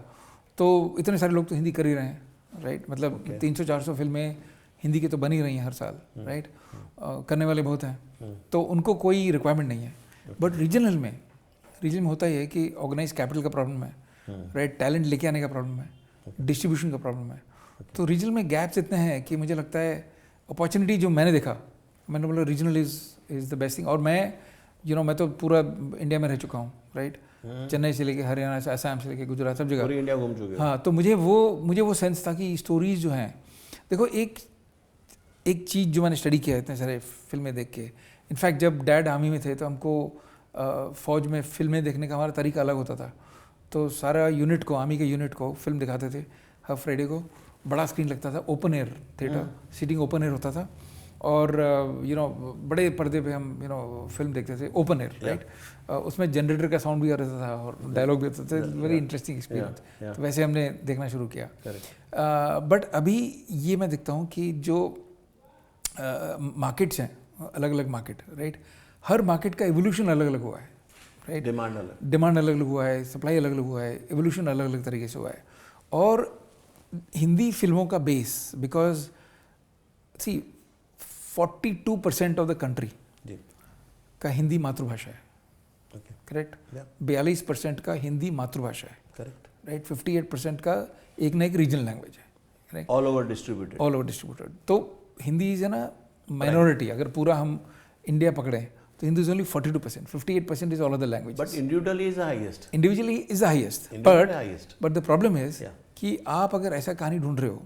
तो इतने सारे लोग तो हिंदी कर ही रहे हैं, राइट। मतलब 300-400 फिल्में हिंदी की तो बन ही रही हैं हर साल, राइट। करने वाले बहुत हैं, तो उनको कोई रिक्वायरमेंट नहीं है। बट रीजनल में होता ही है कि ऑर्गेनाइज कैपिटल का प्रॉब्लम है, राइट, टैलेंट लेके आने का प्रॉब्लम है, डिस्ट्रीब्यूशन का प्रॉब्लम है। तो रीजनल में गैप्स इतने हैं कि मुझे लगता है अपॉर्चुनिटी जो मैंने देखा, मैंने बोला regional is the best thing. और मैं तो पूरा इंडिया में रह चुका हूँ, राइट, चेन्नई से लेके हरियाणा से असम से लेके गुजरात, सब जगह पूरी इंडिया घूम चुके। हाँ, तो मुझे वो सेंस था कि स्टोरीज जो हैं, देखो एक चीज़ जो मैंने स्टडी किया इतने सारे फिल्में देख के, इनफैक्ट जब डैड आर्मी में थे तो हमको फ़ौज में फिल्में देखने का हमारा तरीका अलग होता था। तो सारा यूनिट को, आर्मी के यूनिट को फिल्म दिखाते थे हर फ्राइडे को, बड़ा स्क्रीन लगता था, open air theatre, seating open air होता था, और बड़े पर्दे पे हम फिल्म देखते थे, ओपन एयर, राइट। उसमें जनरेटर का साउंड भी आ रहा था और डायलॉग भी होता था, वेरी इंटरेस्टिंग एक्सपीरियंस। तो वैसे हमने देखना शुरू किया। बट अभी ये मैं देखता हूँ कि जो मार्केट्स हैं, अलग अलग मार्केट, राइट, हर मार्केट का एवोल्यूशन अलग अलग हुआ है, राइट। डिमांड अलग अलग हुआ है, सप्लाई अलग अलग हुआ है, एवोल्यूशन अलग अलग तरीके से हुआ है। और हिंदी फिल्मों का base, because see 42% of the country का हिंदी मातृभाषा है, करेक्ट। 42% का हिंदी मातृभाषा है, करेक्ट, राइट। 58% का एक ना एक रीजनल लैंग्वेज है, राइट, ऑल ओवर डिस्ट्रीब्यूटेड। तो हिंदी इज ना माइनॉरिटी। अगर पूरा हम इंडिया पकड़ें तो Hindi is only 42%, 58% is all other language. But individually is the highest. But the problem is कि आप अगर ऐसा कहानी ढूंढ रहे हो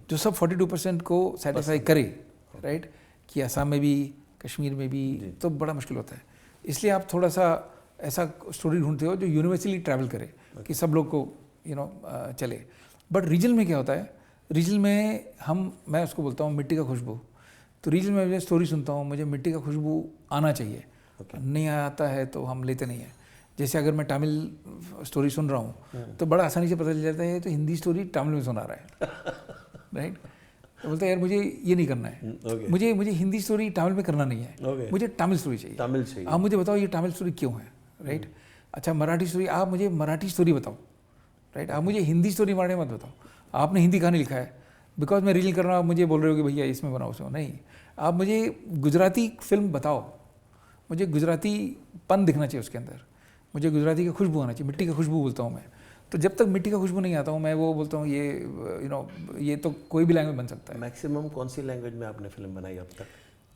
जो सब 42% को सेटिस्फाई करे, राइट, कि असम में भी, कश्मीर में भी, तो बड़ा मुश्किल होता है। इसलिए आप थोड़ा सा ऐसा स्टोरी ढूंढते हो जो यूनिवर्सली ट्रैवल करे, कि सब लोग को चले। बट रीजनल में क्या होता है, रीजनल में मैं उसको बोलता हूँ मिट्टी का खुशबू। तो रीजनल में मैं स्टोरी सुनता हूँ, मुझे मिट्टी का खुशबू आना चाहिए, नहीं आता है तो हम लेते नहीं हैं। जैसे अगर मैं तमिल स्टोरी सुन रहा हूँ तो बड़ा आसानी से पता चल जाता है तो हिंदी स्टोरी तमिल में सुना रहा है, राइट। तो बोलता है यार मुझे ये नहीं करना है, मुझे हिंदी स्टोरी तमिल में करना नहीं है, मुझे तमिल स्टोरी चाहिए। आप मुझे बताओ ये तमिल स्टोरी क्यों है, राइट। अच्छा, मराठी स्टोरी, आप मुझे मराठी स्टोरी बताओ, राइट। आप मुझे हिंदी स्टोरी मराठी मत बताओ। आपने हिंदी कहानी लिखा है, बिकॉज मैं रील कर रहा हूँ, आप मुझे बोल रहे हो कि भैया इसमें बनाओ, उसमें नहीं। आप मुझे गुजराती फिल्म बताओ, मुझे गुजराती पन दिखना चाहिए उसके अंदर, मुझे गुजराती की खुशबू आना चाहिए, मिट्टी की खुशबू बोलता हूँ मैं। तो जब तक मिट्टी का खुशबू नहीं आता हूँ मैं वो बोलता हूँ ये ये तो कोई भी लैंग्वेज बन सकता है। मैक्सिमम कौन सी लैंग्वेज में आपने फिल्म बनाई अब तक?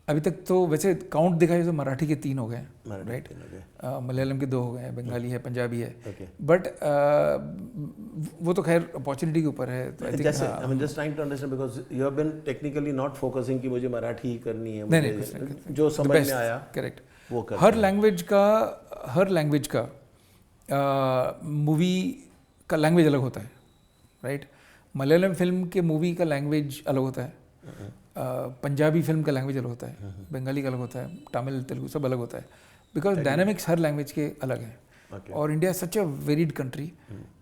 अभी तक तो वैसे काउंट देखा जाए तो मराठी के 3 हो गए, राइट, Okay. मलयालम के 2 हो गए, बंगाली है, पंजाबी है, Okay. बट वो तो खैर अपॉर्चुनिटी के ऊपर है। तो आई थिंक जैसे I am just trying to understand because you have been technically not focusing कि मुझे मराठी ही करनी है, नहीं, मुझे जो समझ में आया करेक्ट, वो कर। हर लैंग्वेज का मूवी का लैंग्वेज अलग होता है, राइट। मलयालम फिल्म के मूवी का लैंग्वेज अलग होता है, पंजाबी फिल्म का लैंग्वेज अलग होता है, बंगाली का अलग होता है, तमिल तेलुगु सब अलग होता है, बिकॉज डायनामिक्स हर लैंग्वेज के अलग हैं। और इंडिया सच अ वेरिड कंट्री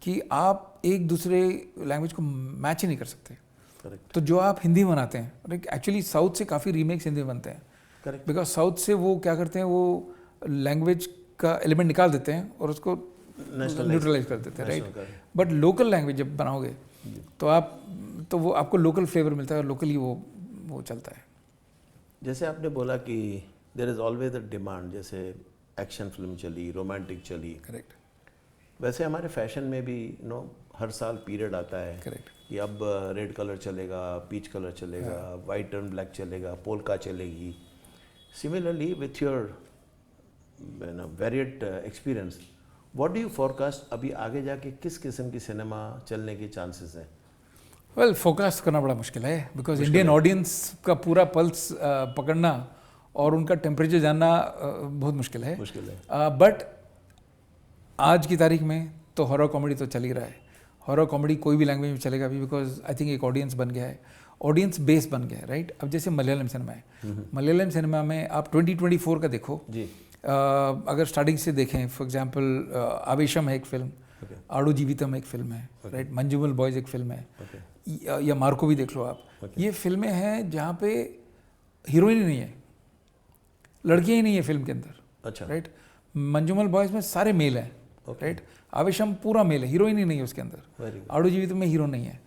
कि आप एक दूसरे लैंग्वेज को मैच ही नहीं कर सकते। तो जो आप हिंदी में बनाते हैं, एक्चुअली साउथ से काफ़ी रीमेक्स हिंदी में बनते हैं, बिकॉज साउथ से वो क्या करते हैं, वो लैंग्वेज का एलिमेंट निकाल देते हैं और उसको न्यूट्रलाइज कर देते हैं, राइट। बट लोकल लैंग्वेज जब बनाओगे तो वो आपको लोकल फ्लेवर मिलता है और लोकली वो चलता है। जैसे आपने बोला कि there is always a demand, जैसे एक्शन फिल्म चली, रोमांटिक चली, करेक्ट, वैसे हमारे फैशन में भी हर साल पीरियड आता है, करेक्ट, कि अब रेड कलर चलेगा, पीच कलर चलेगा, वाइट एंड ब्लैक चलेगा, पोल्का चलेगी। Similarly with your varied experience, what do you forecast अभी आगे जाके किस किस्म की सिनेमा चलने के चांसेस हैं? वेल, फोकस करना बड़ा मुश्किल है, बिकॉज इंडियन ऑडियंस का पूरा पल्स पकड़ना और उनका टेम्परेचर जानना बहुत मुश्किल है। बट आज की तारीख में तो हॉरर कॉमेडी तो चल ही रहा है। हॉरर कॉमेडी कोई भी लैंग्वेज में चलेगा अभी, बिकॉज आई थिंक एक ऑडियंस बन गया है, ऑडियंस बेस बन गया है, राइट। अब जैसे मलयालम सिनेमा है, मलयालम सिनेमा में आप 2024 का देखो जी, अगर स्टार्टिंग से देखें, फॉर एग्जांपल आवेशम है एक फिल्म, आड़ू जीवितम एक फिल्म है, राइट, मंजूमल बॉयज़ एक फिल्म है, या मार्को भी देख लो आप। ये फिल्में हैं जहाँ पे हीरोइन ही नहीं है, लड़कियाँ ही नहीं है फिल्म के अंदर, अच्छा, राइट। मंजूमल बॉयज़ में सारे मेल हैं, राइट। आवेशम पूरा मेल है, हीरोइन ही नहीं है उसके अंदर। आड़ू जीवितम में हीरो नहीं है,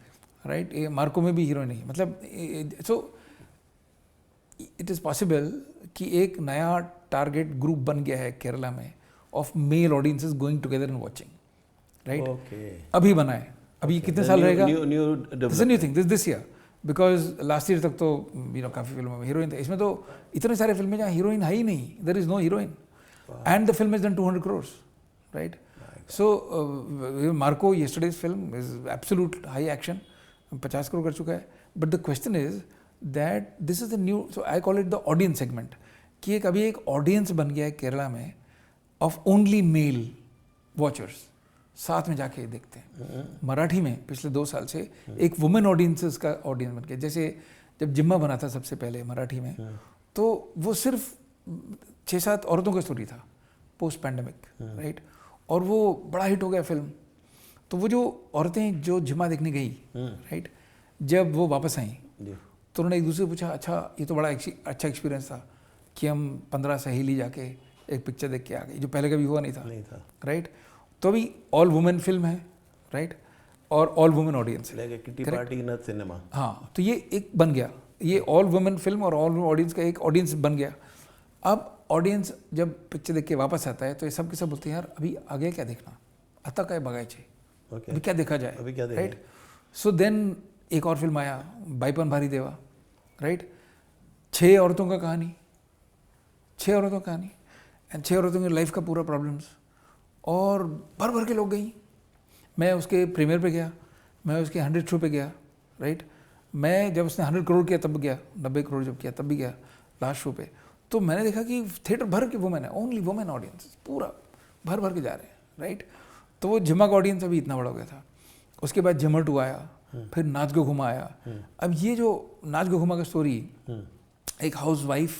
राइट। मार्को में भी हीरो नहीं है। मतलब सो इट इज़ पॉसिबल कि एक नया टारगेट ग्रुप बन गया है केरला में of male audiences going together and watching, right. अभी बना है, अभी कितने साल रहेगा, new thing this year, because last year तक तो काफ़ी फिल्मों में हीरोइन थे। इसमें तो इतने सारे फिल्में जहाँ हीरोइन है ही नहीं, there is no heroine, and the film is done 200 crores, right. So Marco yesterday's film is absolute high action, 50 crore कर चुका है। But the question is that this is the new, so I call it the audience segment, कि एक अभी एक audience बन गया है केरला में ऑफ ओनली मेल वॉचर्स, साथ में जाके देखते हैं। मराठी में पिछले 2 साल से एक वुमेन ऑडियंसेस का ऑडियंस बन गया। जैसे जब जिम्मा बना था सबसे पहले मराठी में, तो वो सिर्फ 6-7 औरतों का स्टोरी था पोस्ट पैंडमिक, राइट, और वो बड़ा हिट हो गया फिल्म। तो वो जो औरतें जो जिम्मा देखने गई, राइट, जब वो वापस आई तो उन्होंने एक दूसरे से पूछा, अच्छा ये तो बड़ा अच्छा एक्सपीरियंस था कि हम 15 सहेली जाके एक पिक्चर देख के आ गए, जो पहले कभी हुआ नहीं था, राइट। तो अभी ऑल वुमेन फिल्म है, राइट, और ऑल वुमेन ऑडियंस है, किटी पार्टी इन सिनेमा। हाँ, तो ये एक बन गया, ये ऑल वुमेन फिल्म और ऑल ऑडियंस का एक ऑडियंस बन गया। अब ऑडियंस जब पिक्चर देख के वापस आता है तो ये सब के सब बोलते हैं, यार अभी आगे क्या देखना, आता क्या बगायचे, अभी क्या देखा जाए, राइट। सो देन एक और फिल्म आया, बाईपन भारी देवा, राइट, 6 औरतों का कहानी, 6 औरतों का कहानी, एंड 6 औरतों की लाइफ का पूरा प्रॉब्लम्स, और भर भर के लोग गई। मैं उसके प्रीमियर पे गया, मैं उसके 100 शो पे गया, राइट। मैं जब उसने 100 crore किया तब गया, 90 crore जब किया तब भी गया लास्ट शो पे। तो मैंने देखा कि थिएटर भर के वुमेन है, ओनली वुमेन ऑडियंस, पूरा भर भर के जा रहे हैं, राइट। तो वो झिमा का ऑडियंस अभी इतना बड़ा हो गया था। उसके बाद झमर 2 आया, फिर नाच गो घुमा आया। अब ये जो नाच गो घुमा का स्टोरी एक हाउस वाइफ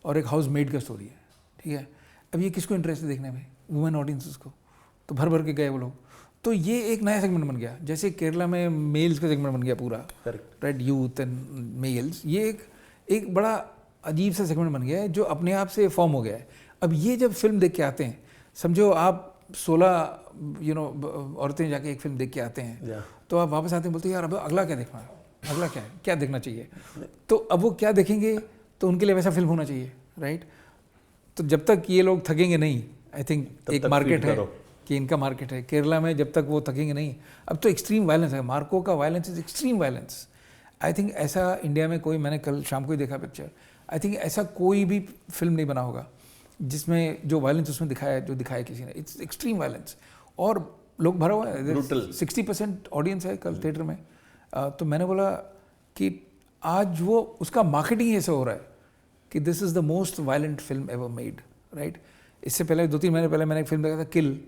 और एक हाउस मेड का स्टोरी है, ठीक है। अब ये किसको इंटरेस्ट है देखने में, वुमेन ऑडियंसेस को, तो भर भर के गए वो लोग। तो ये एक नया सेगमेंट बन गया, जैसे केरला में मेल्स का सेगमेंट बन गया पूरा, राइट, यूथ एंड मेल्स। ये एक बड़ा अजीब सा सेगमेंट बन गया है जो अपने आप से फॉर्म हो गया है। अब ये जब फिल्म देख के आते हैं, समझो आप 16 औरतें जाके एक फिल्म देख के आते हैं, तो आप वापस आते हैं बोलते हैं यार अब अगला क्या देखना है, अगला क्या है, क्या देखना चाहिए। तो अब वो क्या देखेंगे, तो उनके लिए वैसा फिल्म होना चाहिए, राइट? तो जब तक ये लोग थकेंगे नहीं, आई थिंक एक मार्केट है कि इनका मार्केट है केरला में, जब तक वो थकेंगे नहीं। अब तो एक्सट्रीम वायलेंस है, मार्को का violence is extreme violence. I think ऐसा इंडिया में कोई, मैंने कल शाम को ही देखा पिक्चर, आई थिंक ऐसा कोई भी फिल्म नहीं बना होगा जिसमें जो वायलेंस उसमें दिखाया, जो दिखाया किसी ने, इट्स एक्सट्रीम वायलेंस। और लोग भरा हुआ है, 60% ऑडियंस है कल थिएटर में। तो मैंने बोला कि आज वो उसका मार्केटिंग ऐसा हो रहा है कि this is the most violent film ever made, right? इससे पहले 2-3 महीने पहले मैंने एक फिल्म देखा था, किल,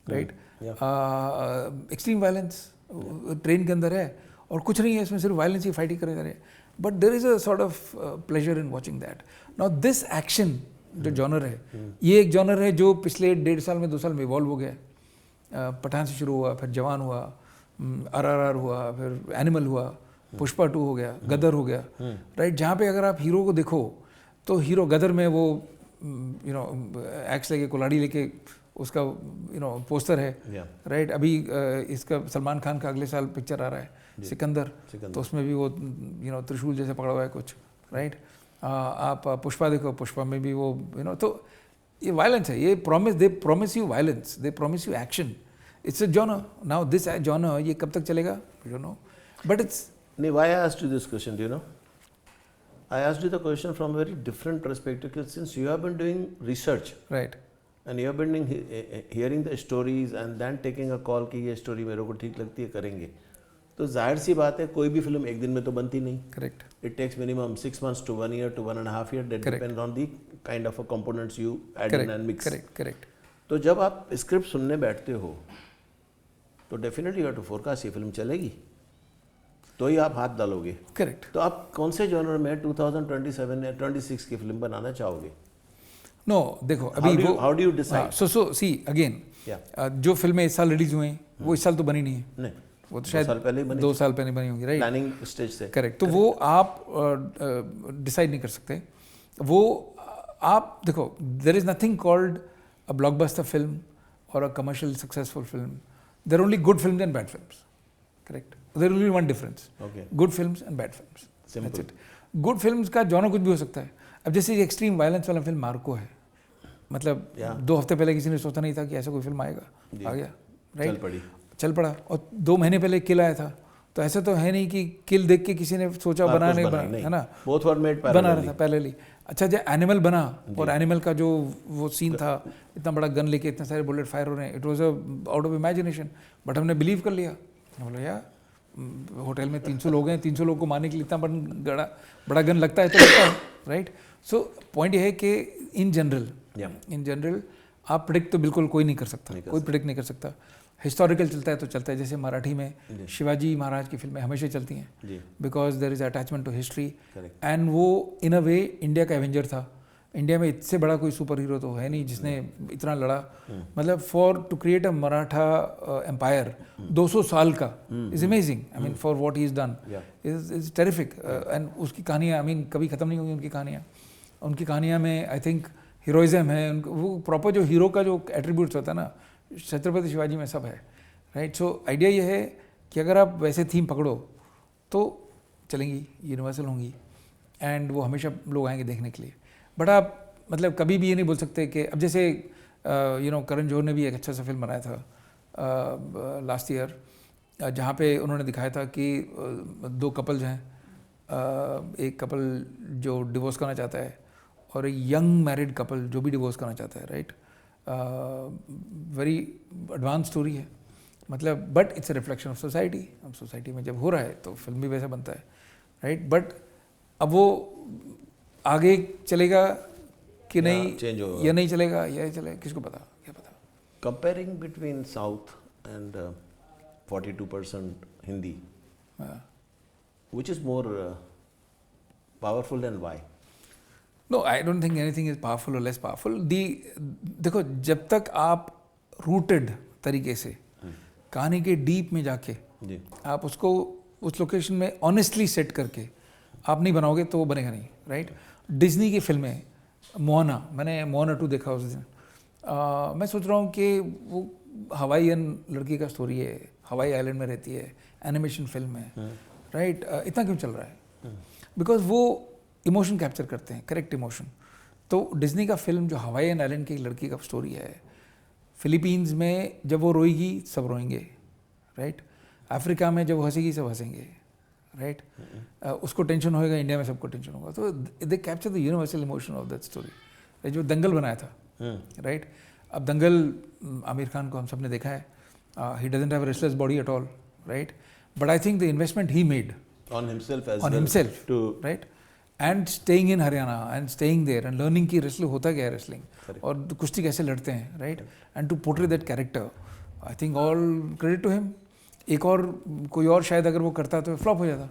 राइट? एक्सट्रीम वायलेंस ट्रेन के अंदर है और कुछ नहीं है इसमें, सिर्फ वायलेंस ही फाइटिंग करे जा रहे हैं, but there is a sort of pleasure in watching that. Now this action जो जॉनर है, ये एक जॉनर है जो पिछले 1.5 साल में 2 साल में इवॉल्व हो गया। पठान से शुरू हुआ, फिर जवान हुआ, RRR हुआ, फिर एनिमल हुआ, पुष्पा 2 हो गया, गदर हो गया, राइट? जहाँ पे अगर आप हीरो को देखो तो हीरो गदर में वो एक्स लेके, कुल्हाड़ी लेके, उसका पोस्टर है, राइट? अभी इसका सलमान खान का अगले साल पिक्चर आ रहा है सिकंदर, तो उसमें भी वो त्रिशूल जैसे पकड़ा हुआ है कुछ, राइट? आप पुष्पा देखो, पुष्पा में भी वो तो ये वायलेंस है, ये they promise you violence, they promise you action. It's a genre. Now this genre ये कब तक चलेगा, I don't know, but it's नहीं, why I asked you this question, do you know? I asked you the question from a very different perspective, because since you have been doing research, right, and you have been hearing the stories and then taking a call कि ये story मेरे को ठीक लगती है, करेंगे, तो जाहिर सी बात है कोई भी फिल्म एक दिन में तो बनती नहीं। correct, It takes minimum 6 months to 1 year to 1.5 years. That depends on the kind of a components you add in and mix. correct. तो जब आप स्क्रिप्ट सुनने बैठते हो तो definitely you have to forecast ये फिल्म चलेगी, तो ही आप हाथ डालोगे। करेक्ट। तो आप कौन से जॉनर में 2027 या 26 की फिल्म बनाना चाहोगे? नो देखो, अभी वो how do you decide? So see again, जो फिल्में इस साल रिलीज हुई वो इस साल तो बनी नहीं है, नहीं, वो तो शायद 2 साल पहले बनी होंगी, राइट? प्लानिंग स्टेज से। करेक्ट। तो वो आप डिसाइड नहीं कर सकते। वो आप देखो, there is nothing called a blockbuster film और a commercial successful film. There only good films and bad films, correct? There only one difference, good films and bad films, that's it. Good films का genre कुछ भी हो सकता है। अब जैसे extreme violence वाला फिल्म मार्को है, मतलब 2 हफ्ते पहले किसी ने सोचा नहीं था कि ऐसा कोई फिल्म आएगा, आ गया, राइट? चल पड़ा। और 2 महीने पहले किल आया था, तो ऐसा तो है नहीं कि किल देख के किसी ने सोचा बना, है ना? बोथ वर मेड बना रहा था पहले। अच्छा, जब एनिमल बना और एनिमल का जो वो सीन था, इतना बड़ा गन लेके इतने सारे बुलेट फायर हो रहे हैं, it was out of imagination, but हमने बिलीव कर लिया। बोला यार, होटल में 300 लोग हैं, 300 लोग को मारने के लिए इतना बड़ा गन लगता है तो लगता है, राइट? सो पॉइंट ये है कि इन जनरल आप प्रेडिक्ट तो बिल्कुल कोई नहीं कर सकता, कोई प्रेडिक्ट नहीं कर सकता। हिस्टोरिकल चलता है तो चलता है, जैसे मराठी में शिवाजी महाराज की फिल्में हमेशा चलती हैं, because there is attachment to history, and वो इन अ वे इंडिया का एवेंजर था। इंडिया में इससे बड़ा कोई सुपर हीरो तो है नहीं जिसने इतना लड़ा, मतलब for to create a Maratha empire 200 साल का is amazing. I mean for what he is done is terrific, and उसकी कहानियाँ, आई मीन कभी ख़त्म नहीं होंगी उनकी कहानियाँ में आई थिंक हीरोइज्म है, वो प्रॉपर जो हीरो का जो एट्रीब्यूट्स होता है ना, छत्रपति शिवाजी में सब है, राइट? सो आइडिया ये है कि अगर आप वैसे थीम पकड़ो तो चलेंगी, यूनिवर्सल होंगी, एंड वो हमेशा लोग आएंगे देखने के लिए। बट आप मतलब कभी भी ये नहीं बोल सकते कि अब जैसे करण जौहर ने भी एक अच्छा सा फिल्म बनाया था लास्ट ईयर, जहाँ पे उन्होंने दिखाया था कि 2 कपल्स हैं, एक कपल जो डिवोर्स करना चाहता है और एक यंग मैरिड कपल जो भी डिवोर्स करना चाहता है, राइट? वेरी एडवांस स्टोरी है, मतलब but it's a reflection of society. अब सोसाइटी में जब हो रहा है तो फिल्म भी वैसा बनता है, राइट? बट अब वो आगे चलेगा कि नहीं, चेंज होगा या नहीं चलेगा, या चलेगा, किसको पता, क्या पता। Comparing between south and 42% Hindi, which is more powerful and why? No, I don't think anything is powerful or less powerful. देखो, जब तक आप रूटेड तरीके से कहानी के डीप में जाके आप उसको उस लोकेशन में ऑनेस्टली सेट करके आप नहीं बनाओगे तो वो बनेगा नहीं, राइट? डिज्नी की फिल्में, मैंने मोआना 2 देखा उस दिन। मैं सोच रहा हूँ कि वो हवाईयन लड़की का स्टोरी है, हवाई आइलैंड में रहती है, एनिमेशन फिल्म है, राइट? इतना क्यों चल रहा है? बिकॉज वो इमोशन कैप्चर करते हैं, करेक्ट इमोशन। तो डिज्नी का फिल्म जो हवाईयन आइलैंड की एक लड़की का स्टोरी है, फिलीपींस में जब वो रोएगी सब रोएंगे, राइट? अफ्रीका में जब वो हंसेगी सब हंसेंगे, राइट? उसको टेंशन होएगा, इंडिया में सबको टेंशन होगा। तो they capture the universal emotion of that story. जो दंगल बनाया था, राइट? अब दंगल आमिर खान को हम सब ने देखा है, he doesn't have a restless body at all, right? But I think the investment he made on himself as on well himself, to right? And staying in Haryana and staying there and learning कि wrestling होता क्या है, wrestling और कुश्ती कैसे लड़ते हैं, right? And to portray that character, I think all credit to him. एक और कोई और शायद अगर वो करता तो फ्लॉप हो जाता।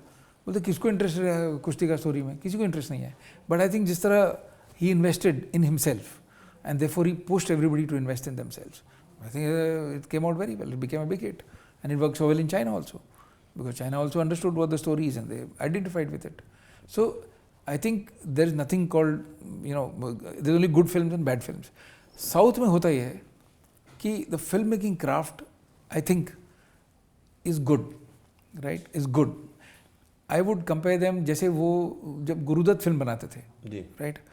बोलते किसको इंटरेस्ट है कुश्ती का स्टोरी में, किसी को इंटरेस्ट नहीं है। बट आई थिंक जिस तरह he invested in himself and therefore he pushed everybody to invest in themselves. I think it came out very well. It became a big hit, and it worked so well in China also, because China also understood what the story is and they identified with it. So I think there is nothing called, you know, there's only good films and bad films. South में होता ये है कि the filmmaking craft, I think, is good, right? Is good. I would compare them जैसे वो जब Gurudatt film बनाते थे, right?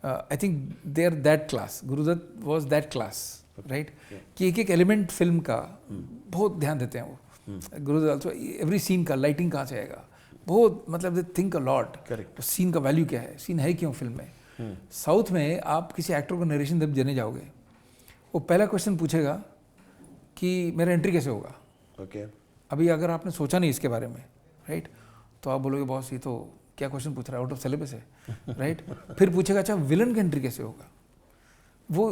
I think they are that class. Gurudutt was that class, right? कि एक एक एलिमेंट फिल्म का बहुत ध्यान देते हैं वो। गुरुदत्त also every scene का लाइटिंग कहाँ से आएगा, बहुत मतलब they think a lot. Correct. Scene का वैल्यू क्या है, सीन है क्यों फिल्म में। साउथ में आप किसी एक्टर को नरेशन जब देने जाओगे, वो पहला क्वेश्चन पूछेगा कि मेरा एंट्री कैसे होगा। Okay. अभी अगर आपने सोचा नहीं इसके बारे में, राइट, तो आप बोलोगे बॉस ये तो क्या क्वेश्चन पूछ रहा है, आउट ऑफ सिलेबस है, राइट? फिर पूछेगा अच्छा विलन का एंट्री कैसे होगा। वो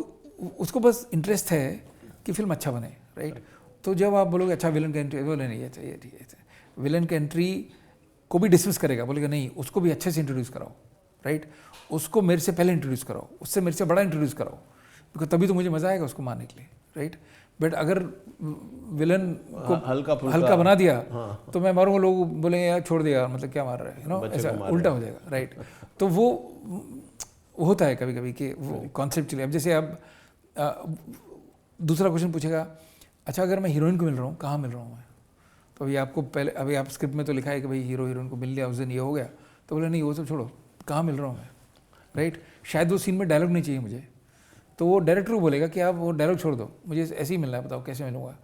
उसको बस इंटरेस्ट है कि फिल्म अच्छा बने, राइट? तो जब आप बोलोगे अच्छा विलन का एंट्री, बोले नहीं अच्छा ये ठीक है, विलन का एंट्री को भी डिसमिस करेगा, बोलेगा नहीं उसको भी अच्छे से इंट्रोड्यूस कराओ, राइट? उसको मेरे से पहले इंट्रोड्यूस कराओ, उससे मेरे से बड़ा इंट्रोड्यूस कराओ, बिकॉज तभी तो मुझे मज़ा आएगा उसको मारने के लिए, राइट? बट अगर विलन को हल्का बना दिया तो मैं मारूंगा, लोग बोलेंगे यार छोड़ दिया, मतलब क्या मार रहा है, यू नो, ऐसा उल्टा हो जाएगा, राइट? तो वो होता है कभी कभी कि वो कॉन्सेप्चुअली। अब जैसे आप दूसरा क्वेश्चन पूछेगा अच्छा अगर मैं हीरोइन को मिल रहा हूँ कहाँ मिल रहा हूँ मैं, तो अभी आपको पहले अभी आप स्क्रिप्ट में तो लिखा है कि भाई हीरो हीरोइन को मिल लिया उस दिन ये हो गया, तो बोले नहीं वो सब छोड़ो, कहाँ मिल रहा हूँ मैं, राइट? शायद वो सीन में डायलॉग नहीं चाहिए मुझे, तो वो डायरेक्टर को बोलेगा कि आप वो डायलॉग छोड़ दो, मुझे ऐसे ही मिलना है, बताओ कैसे मिलूंगा।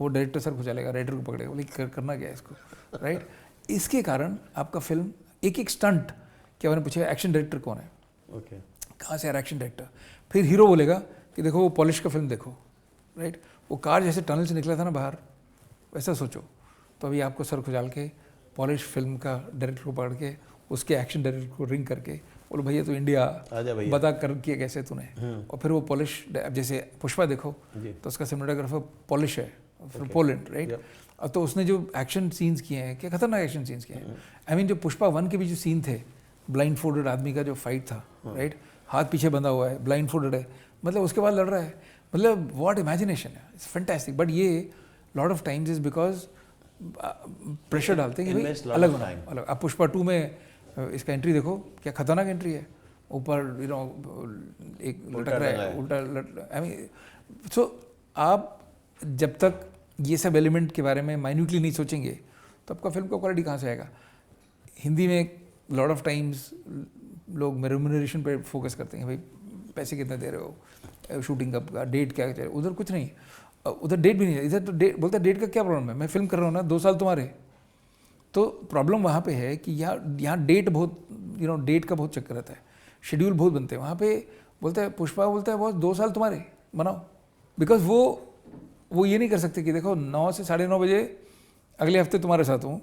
वो डायरेक्टर सर को चलेगा, राइटर को पकड़ेगा, बोले करना क्या है इसको, राइट? इसके कारण आपका फिल्म एक एक स्टंट, क्या मैंने पूछा एक्शन डायरेक्टर कौन है, Okay. कहाँ से आ रहा एक्शन डायरेक्टर, फिर हीरो बोलेगा कि देखो वो पॉलिश का फिल्म देखो, राइट? वो कार जैसे टनल से निकला था ना बाहर, वैसा सोचो। तो अभी आपको सर खुजाल के पॉलिश फिल्म का डायरेक्टर को पकड़ के उसके एक्शन डायरेक्टर को रिंग करके बोलो भैया तो इंडिया बता कर किया कैसे तूने, और फिर वो पॉलिश, जैसे पुष्पा देखो तो उसका सिनेमेटोग्राफर पॉलिश है फ्रॉम पोलैंड, राइट? तो उसने जो एक्शन सीन्स किए हैं, क्या खतरनाक एक्शन सीन्स किए हैं। आई मीन जो पुष्पा 1 के भी जो सीन थे, ब्लाइंड फोल्डेड आदमी का जो फाइट था, राइट, हाथ पीछे बंधा हुआ है, ब्लाइंड फोल्डेड है, मतलब उसके बाद लड़ रहा है, मतलब व्हाट इमेजिनेशन है, इट्स फैंटास्टिक। बट ये lot of times is because pressure डालते हैं कि भाई अलग बनाओ, अलग। आप पुष्पा 2 में इसका एंट्री देखो, क्या खतरनाक एंट्री है, ऊपर यू नो एक लटक रहा है उल्टा, आई मीन सो आप जब तक ये सब एलिमेंट के बारे में माइन्यूटली नहीं सोचेंगे तो आपका फिल्म का क्वालिटी कहाँ से आएगा। हिंदी में लॉट ऑफ टाइम्स लोग रेम्यूनरेशन पे फोकस करते हैं, भाई पैसे कितने दे रहे हो, शूटिंग कब का, डेट क्या चाहिए, उधर कुछ नहीं, उधर डेट भी नहीं है, इधर तो डेट बोलता है डेट का क्या प्रॉब्लम है, मैं फिल्म कर रहा हूँ ना 2 साल तुम्हारे। तो प्रॉब्लम वहाँ पे है कि यहाँ डेट बहुत, यू नो, डेट का बहुत चक्कर रहता है, शेड्यूल बहुत बनते हैं। वहाँ पे बोलता है पुष्पा, बोलता है बहुत 2 साल तुम्हारे बनाओ, बिकॉज वो ये नहीं कर सकते कि देखो 9 से 9:30 बजे अगले हफ्ते तुम्हारे साथ हूँ,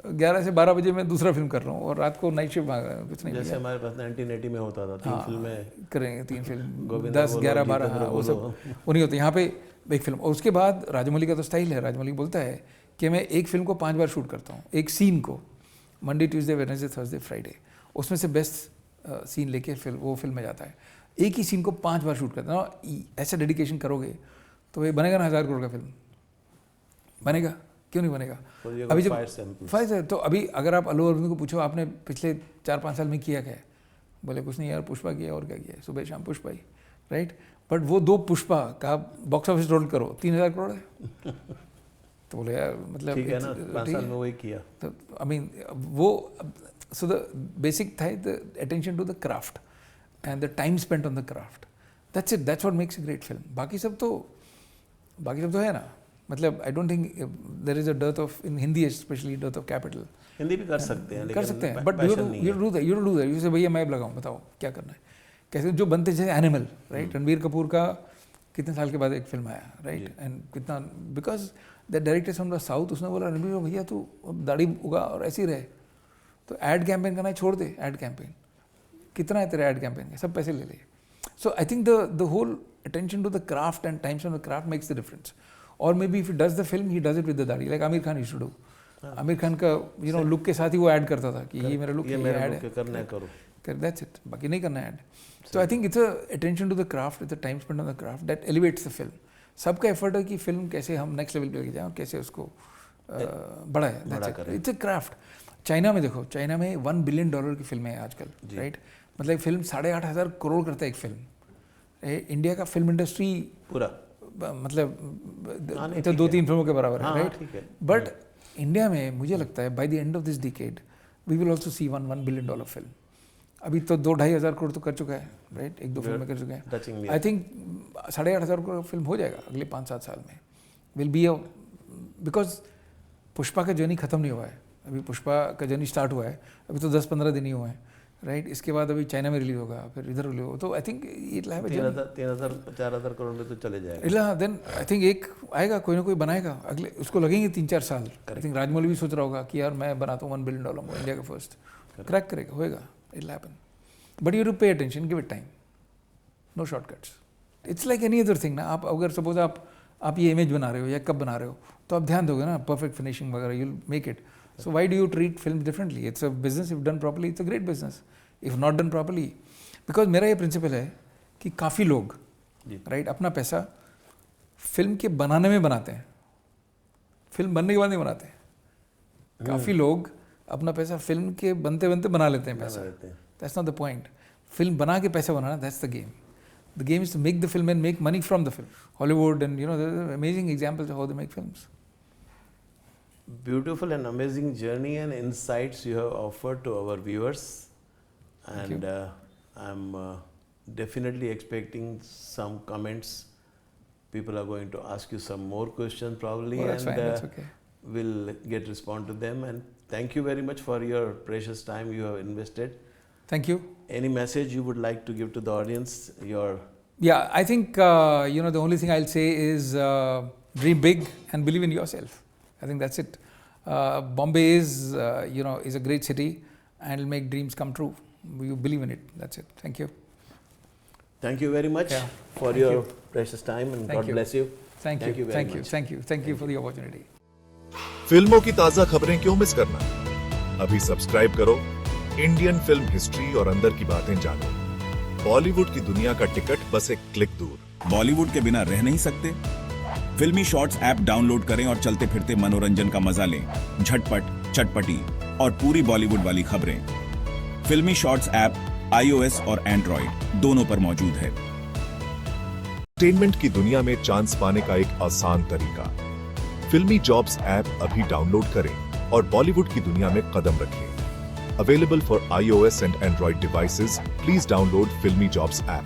11 से 12 बजे मैं दूसरा फिल्म कर रहा हूँ और रात को नाइट शिफ्ट कुछ नहीं। जैसे हमारे पास 1980 में होता था 3 फिल्में करेंगे, 3 फिल्म 10, 11, 12, हाँ वो सब वो नहीं होते। यहाँ पे एक फिल्म, और उसके बाद राजमौली का तो स्टाइल है, राजमौली बोलता है कि मैं एक फिल्म को 5 बार शूट करता हूँ, एक सीन को, Monday Tuesday Wednesday Thursday Friday, उसमें से बेस्ट सीन लेके फिल्म वो फिल्म में जाता है, एक ही सीन को 5 बार शूट करता है। ऐसा डेडिकेशन करोगे तो ये बनेगा ना 1000 करोड़ का फिल्म, बनेगा, क्यों नहीं बनेगा। अभी जब फाइज तो अभी अगर आप अल्लू अर्जुन को पूछो आपने पिछले 4-5 साल में किया क्या है, बोले कुछ नहीं यार, पुष्पा किया और क्या किया, सुबह शाम पुष्पा ही, राइट? बट वो 2 पुष्पा का बॉक्स ऑफिस रोल करो 3000 करोड़ है तो बोले यार मतलब ठीक है ना, 5 साल में वही किया। तो आई मीन वो so the basic था the attention to the craft and the time spent on the craft. That's it. That's what makes a great film. बाकी सब तो है ना. मतलब I don't think there is a dearth of in Hindi especially dearth of capital. Hindi भी कर सकते हैं, कर सकते हैं, but you do that. जैसे भैया मैं लगाऊं, बताओ क्या करना है, कैसे जो बनते जैसे एनिमल, राइट. रणबीर कपूर का कितने साल के बाद एक फिल्म आया, राइट. एंड कितना because that director from the south, उसने बोला रणबीर भैया तू दाढ़ी उगा और ऐसे ही रहे, तो एड कैंपेन करना है छोड़ दे. एड कैंपेन कितना है तेरे एड कैंपेन के, सब पैसे ले ले. So I think the whole attention to the craft and time spent on the craft makes the difference. Or maybe if he does the film, he does it with the दाढ़ी, like Amir Khan used to do. Aamir Khan का look के साथ ही वो add करता था कि ये मेरा लुक है, ये ऐड है, करना है करो, दैट्स इट, बाकी नहीं करना add. So I think it's a attention to the craft, it's a time spend on the craft that elevates the film. सबका एफर्ट है कि फिल्म कैसे हम नेक्स्ट लेवल पे लेके जाएं और कैसे उसको बढ़ाएं. It's a craft. चाइना में देखो, चाइना में $1 बिलियन की फिल्में हैं आजकल, राइट. मतलब फिल्म 8,500 करोड़ करता है एक फिल्म. इंडिया का फिल्म इंडस्ट्री पूरा मतलब 2-3 फिल्मों के बराबर है, राइट. बट इंडिया में मुझे लगता है by the end of this decade we will also see $1 billion film. अभी तो 2-2.5 हज़ार करोड़ तो कर चुका है, राइट. 1-2 फिल्में कर चुके हैं. आई थिंक 8,500 करोड़ फिल्म हो जाएगा अगले 5-7 साल में. विल बी बिकॉज पुष्पा का जर्नी खत्म नहीं हुआ है अभी. पुष्पा का जर्नी स्टार्ट हुआ है, अभी तो 10-15 दिन ही हुए हैं, राइट. इसके बाद अभी चाइना में रिलीज होगा, फिर इधर रिलीज होगा. तो I think it have 3,000-4,000 crore में तो चले जाएगा. देन आई थिंक एक आएगा, कोई ना कोई बनाएगा अगले, उसको लगेंगे 3-4 साल. आई थिंक राजमौली भी सोच रहा होगा कि यार मैं बनाता हूँ $1 बिलियन इंडिया का फर्स्ट. क्रैक करेगा, होएगा, it will happen. But you to pay attention, give it time, no shortcuts. It's like any other thing ना. आप अगर सपोज आप ये इमेज बना रहे हो या कब बना रहे हो, तो आप ध्यान दोगे ना परफेक्ट फिनिशिंग वगैरह, you will make it. So why do you treat film differently? It's a business. If done properly, it's a great business. If not done properly, because मेरा ये प्रिंसिपल है कि काफ़ी लोग, राइट, अपना पैसा फिल्म के बनाने में बनाते हैं, फिल्म बनने के बाद नहीं बनाते. काफ़ी लोग अपना पैसा फिल्म के बनते बनते बना लेते हैं पैसा. That's not the point. Film बना के पैसा बनाना, that's the game. The game is to make the film and make money from the film. Hollywood and there are amazing examples of how they make films. Beautiful and amazing journey and insights you have offered to our viewers, and I'm definitely expecting some comments. People are going to ask you some more questions probably, that's fine, that's okay. We'll get respond to them. And thank you very much for your precious time you have invested. Thank you. Any message you would like to give to the audience? Yeah, I think the only thing I'll say is dream big and believe in yourself. I think that's it. Bombay is a great city and it'll make dreams come true. You believe in it. That's it. Thank you. Thank you very much for your precious time, and God bless you. Thank you very much. Thank you for the opportunity. फिल्मों की ताजा खबरें क्यों miss करना? अभी subscribe करो Indian film history और अंदर की बातें जानो. बॉलीवुड की दुनिया का टिकट बस एक क्लिक दूर. बॉलीवुड के बिना रह नहीं सकते? फिल्मी शॉर्ट्स ऐप डाउनलोड करें और चलते फिरते मनोरंजन का मजा लें. झटपट, चटपटी और पूरी बॉलीवुड वाली खबरें. फिल्मी शॉर्ट्स ऐप iOS और Android दोनों पर मौजूद है. एंटरटेनमेंट की दुनिया में चांस पाने का एक आसान तरीका. फिल्मी जॉब्स ऐप अभी डाउनलोड करें और बॉलीवुड की दुनिया में कदम रखें. Available for iOS and Android devices. Please download Filmy Jobs app.